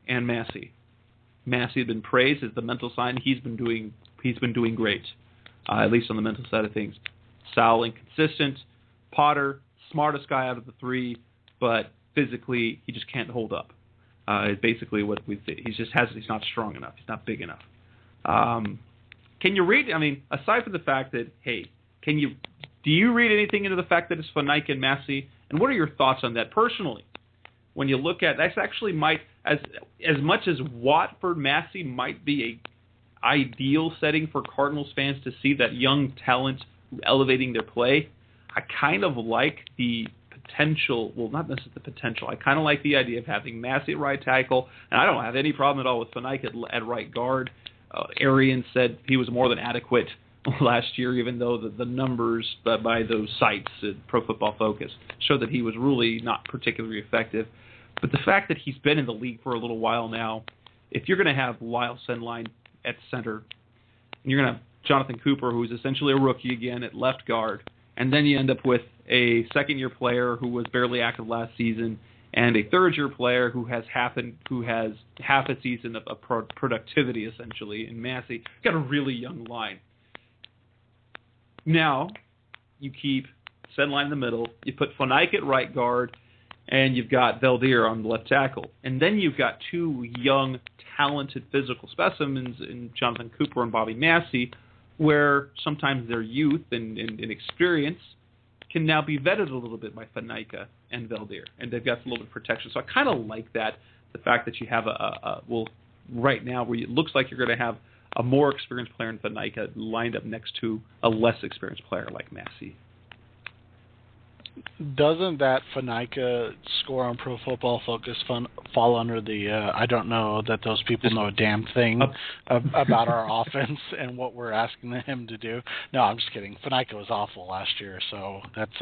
and Massey. Massey had been praised as the mental side. He's been doing great, at least on the mental side of things. Sowell inconsistent. Potter, smartest guy out of the 3, but physically he just can't hold up. Is basically what we think. He's not strong enough. He's not big enough. Can you read? I mean, aside from the fact that, hey, do you read anything into the fact that it's Faneca and Massey? And what are your thoughts on that personally? When you look at that's actually as much as Watford Massey might be a ideal setting for Cardinals fans to see that young talent elevating their play, I kind of like the potential. Well, not necessarily the potential. I kind of like the idea of having Massey at right tackle, and I don't have any problem at all with Faneca at right guard. Arians said he was more than adequate last year, even though the numbers by those sites, Pro Football Focus, show that he was really not particularly effective. But the fact that he's been in the league for a little while now, if you're going to have Lyle Senline at center, and you're going to have Jonathan Cooper, who's essentially a rookie again at left guard, and then you end up with a second-year player who was barely active last season, and a third-year player who has half a season of productivity essentially in Massey. You've got a really young line. Now, you keep Senline in the middle, you put Faneca at right guard, and you've got Valdir on the left tackle. And then you've got 2 young, talented physical specimens in Jonathan Cooper and Bobby Massey. where sometimes their youth and experience can now be vetted a little bit by Faneca and Valdir, and they've got a little bit of protection. So I kind of like that, the fact that you have right now where it looks like you're going to have a more experienced player in Faneca lined up next to a less experienced player like Massey. Doesn't that Faneca score on Pro Football Focus fall under the I don't know that those people know a damn thing about our offense and what we're asking him to do? No, I'm just kidding. Faneca was awful last year, so that's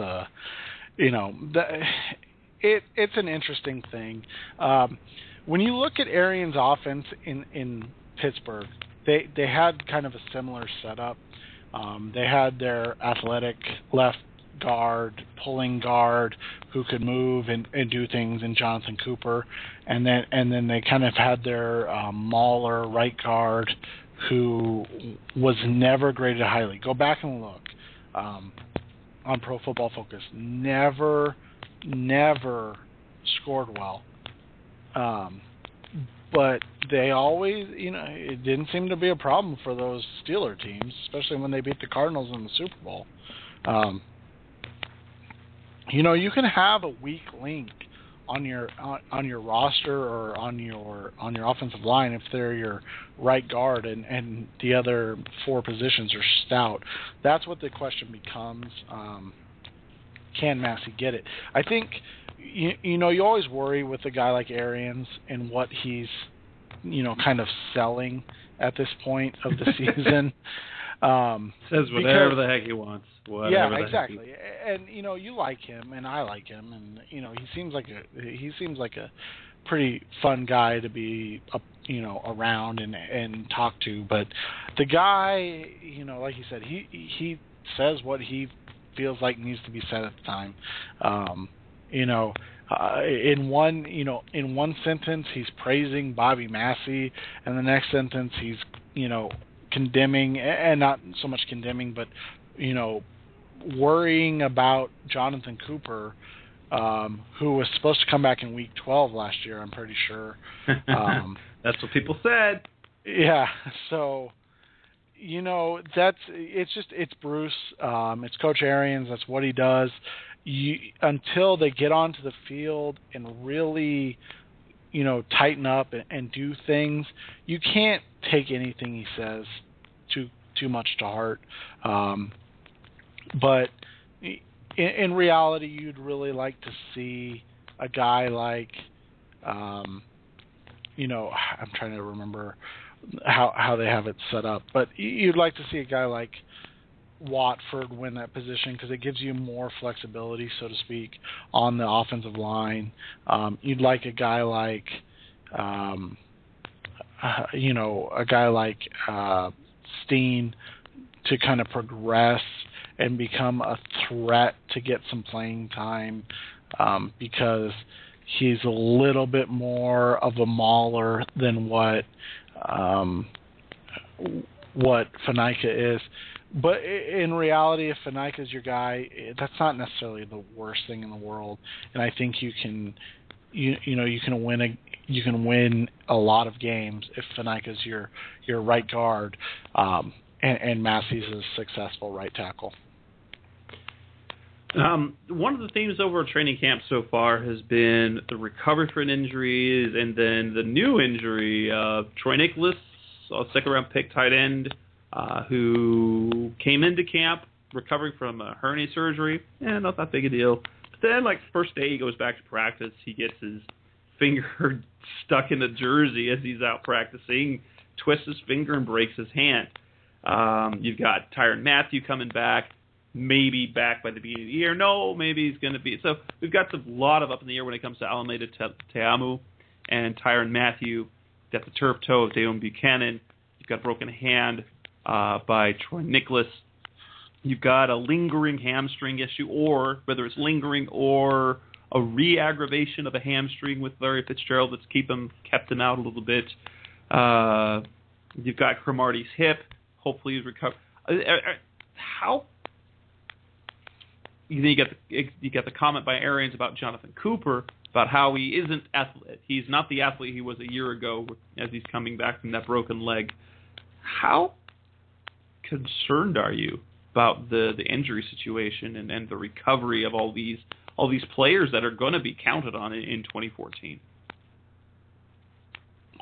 it's an interesting thing. When you look at Arians' offense in Pittsburgh, they had kind of a similar setup. They had their athletic left guard, pulling guard, who could move and do things in Jonathan Cooper, and then they kind of had their mauler right guard, who was never graded highly. Go back and look on Pro Football Focus. Never scored well. But they always, it didn't seem to be a problem for those Steeler teams, especially when they beat the Cardinals in the Super Bowl. You can have a weak link on your roster or on your offensive line if they're your right guard and the other four positions are stout. That's what the question becomes. Can Massey get it? I think you always worry with a guy like Arians and what he's kind of selling at this point of the season. Says whatever the heck he wants. Yeah, exactly. And you like him, and I like him, and he seems like a pretty fun guy to be around and talk to. But the guy, like you said, he says what he feels like needs to be said at the time. In one sentence he's praising Bobby Massey, and the next sentence he's condemning, and not so much condemning, but worrying about Jonathan Cooper, who was supposed to come back in Week 12 last year, I'm pretty sure. That's what people said. Yeah, so it's Bruce, it's Coach Arians. That's what he does. Until they get onto the field and really tighten up and do things, you can't take anything he says too much to heart. But in reality, you'd really like to see a guy like, I'm trying to remember how they have it set up, but you'd like to see a guy like Watford win that position because it gives you more flexibility, so to speak, on the offensive line. You'd like a guy like, Steen to kind of progress and become a threat to get some playing time, because he's a little bit more of a mauler than what Faneca is. But in reality, if Faneca is your guy, that's not necessarily the worst thing in the world. And I think you can win a lot of games if Faneca is your right guard, and Massey's a successful right tackle. One of the themes over training camp so far has been the recovery from injuries, and then the new injury of Troy Nicholas, a second-round pick tight end, who came into camp recovering from a hernia surgery. Not that big a deal. But then, first day he goes back to practice, he gets his finger stuck in a jersey as he's out practicing, twists his finger and breaks his hand. You've got Tyrann Mathieu coming back, maybe back by the beginning of the year. No, maybe he's going to be. So we've got a lot of up in the air when it comes to Alameda Teamu and Tyrann Mathieu. You've got the turf toe of Dayon Buchanan. You've got a broken hand by Troy Nicholas. You've got a lingering hamstring issue, or whether it's lingering or a re-aggravation of a hamstring with Larry Fitzgerald that's kept him out a little bit. You've got Cromartie's hip. Hopefully he's recovered. How? You get the comment by Arians about Jonathan Cooper about how he isn't athlete. He's not the athlete he was a year ago as he's coming back from that broken leg. How concerned are you about the injury situation and the recovery of all these players that are going to be counted on in 2014?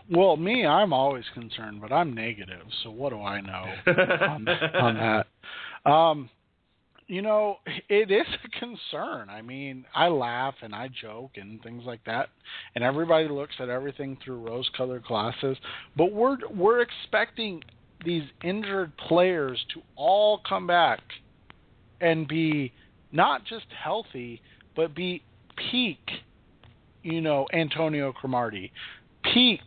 Well, I'm always concerned, but I'm negative, so what do I know on that? It is a concern. I mean, I laugh and I joke and things like that, and everybody looks at everything through rose-colored glasses, but we're expecting these injured players to all come back and be not just healthy, but be peak, Antonio Cromartie, peak,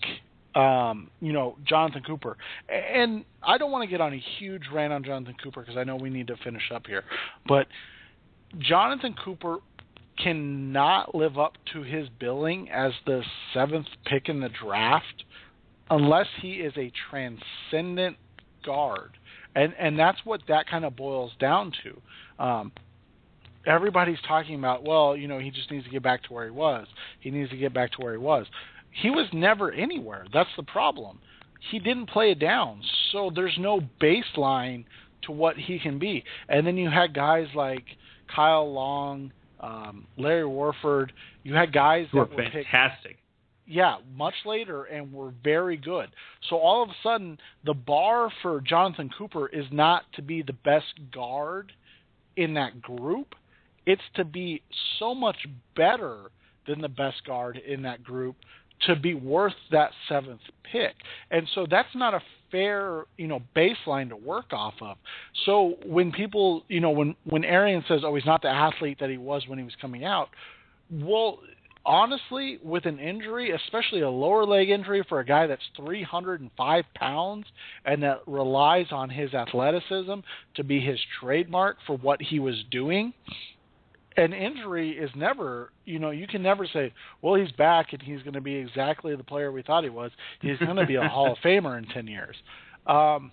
Jonathan Cooper. And I don't want to get on a huge rant on Jonathan Cooper because I know we need to finish up here, but Jonathan Cooper cannot live up to his billing as the 7th pick in the draft unless he is a transcendent guard. And that's what that kind of boils down to. Everybody's talking about, he just needs to get back to where he was. He needs to get back to where he was. He was never anywhere. That's the problem. He didn't play it down, so there's no baseline to what he can be. And then you had guys like Kyle Long, Larry Warford. You had guys that were fantastic. Much later, and were very good. So all of a sudden, the bar for Jonathan Cooper is not to be the best guard in that group. It's to be so much better than the best guard in that group to be worth that 7th pick. And so that's not a fair, baseline to work off of. So when people, when Arian says, he's not the athlete that he was when he was coming out, well, honestly, with an injury, especially a lower leg injury for a guy that's 305 pounds and that relies on his athleticism to be his trademark for what he was doing, an injury is never, you can never say, well, he's back and he's going to be exactly the player we thought he was. He's going to be a Hall of Famer in 10 years. The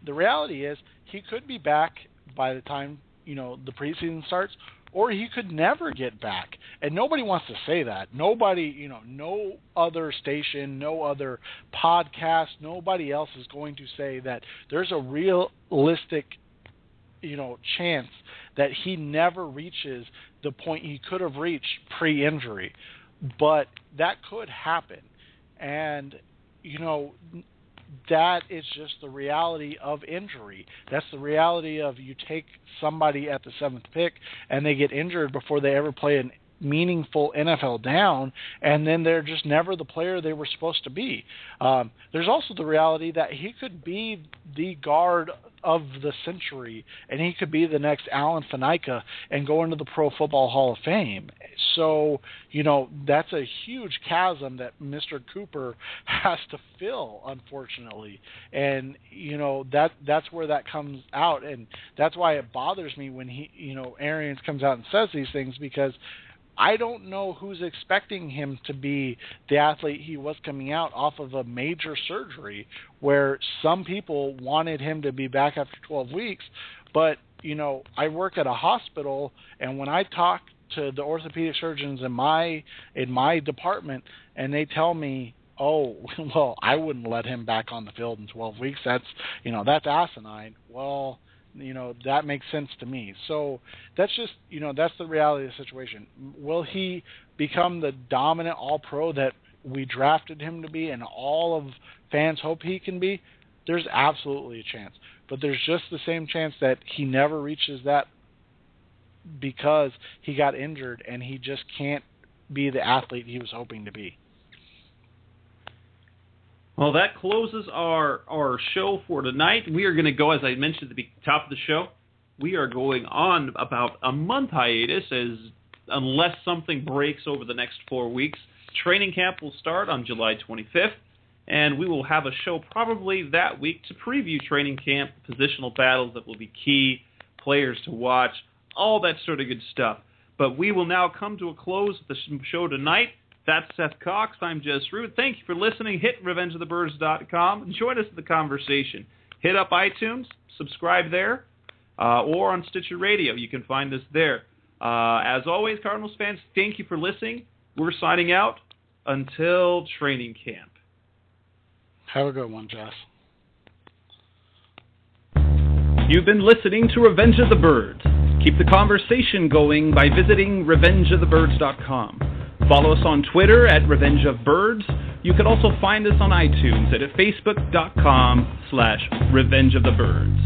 reality is he could be back by the time, the preseason starts, or he could never get back. And nobody wants to say that. Nobody, no other station, no other podcast, nobody else is going to say that there's a realistic, chance that he never reaches the point he could have reached pre-injury. But that could happen. And, that is just the reality of injury. That's the reality of you take somebody at the 7th pick and they get injured before they ever play a meaningful NFL down, and then they're just never the player they were supposed to be. There's also the reality that he could be the guard of the century, and he could be the next Alan Faneca and go into the Pro Football Hall of Fame. So, that's a huge chasm that Mr. Cooper has to fill, unfortunately. And, that's where that comes out. And that's why it bothers me when Arians comes out and says these things, because I don't know who's expecting him to be the athlete he was coming out off of a major surgery where some people wanted him to be back after 12 weeks. But, I work at a hospital, and when I talk to the orthopedic surgeons in my department, and they tell me, I wouldn't let him back on the field in 12 weeks. That's asinine. Well, that makes sense to me. So that's just, that's the reality of the situation. Will he become the dominant all-pro that we drafted him to be and all of fans hope he can be? There's absolutely a chance. But there's just the same chance that he never reaches that because he got injured and he just can't be the athlete he was hoping to be. Well, that closes our show for tonight. We are going to go, as I mentioned at the top of the show, we are going on about a month hiatus unless something breaks over the next 4 weeks. Training camp will start on July 25th, and we will have a show probably that week to preview training camp, positional battles that will be key, players to watch, all that sort of good stuff. But we will now come to a close of the show tonight. That's Seth Cox. I'm Jess Root. Thank you for listening. Hit RevengeOfTheBirds.com. Join us in the conversation. Hit up iTunes, subscribe there, or on Stitcher Radio. You can find us there. As always, Cardinals fans, thank you for listening. We're signing out until training camp. Have a good one, Jess. You've been listening to Revenge of the Birds. Keep the conversation going by visiting revengeofthebirds.com. Follow us on Twitter at Revenge of Birds. You can also find us on iTunes at facebook.com/Revenge of the Birds.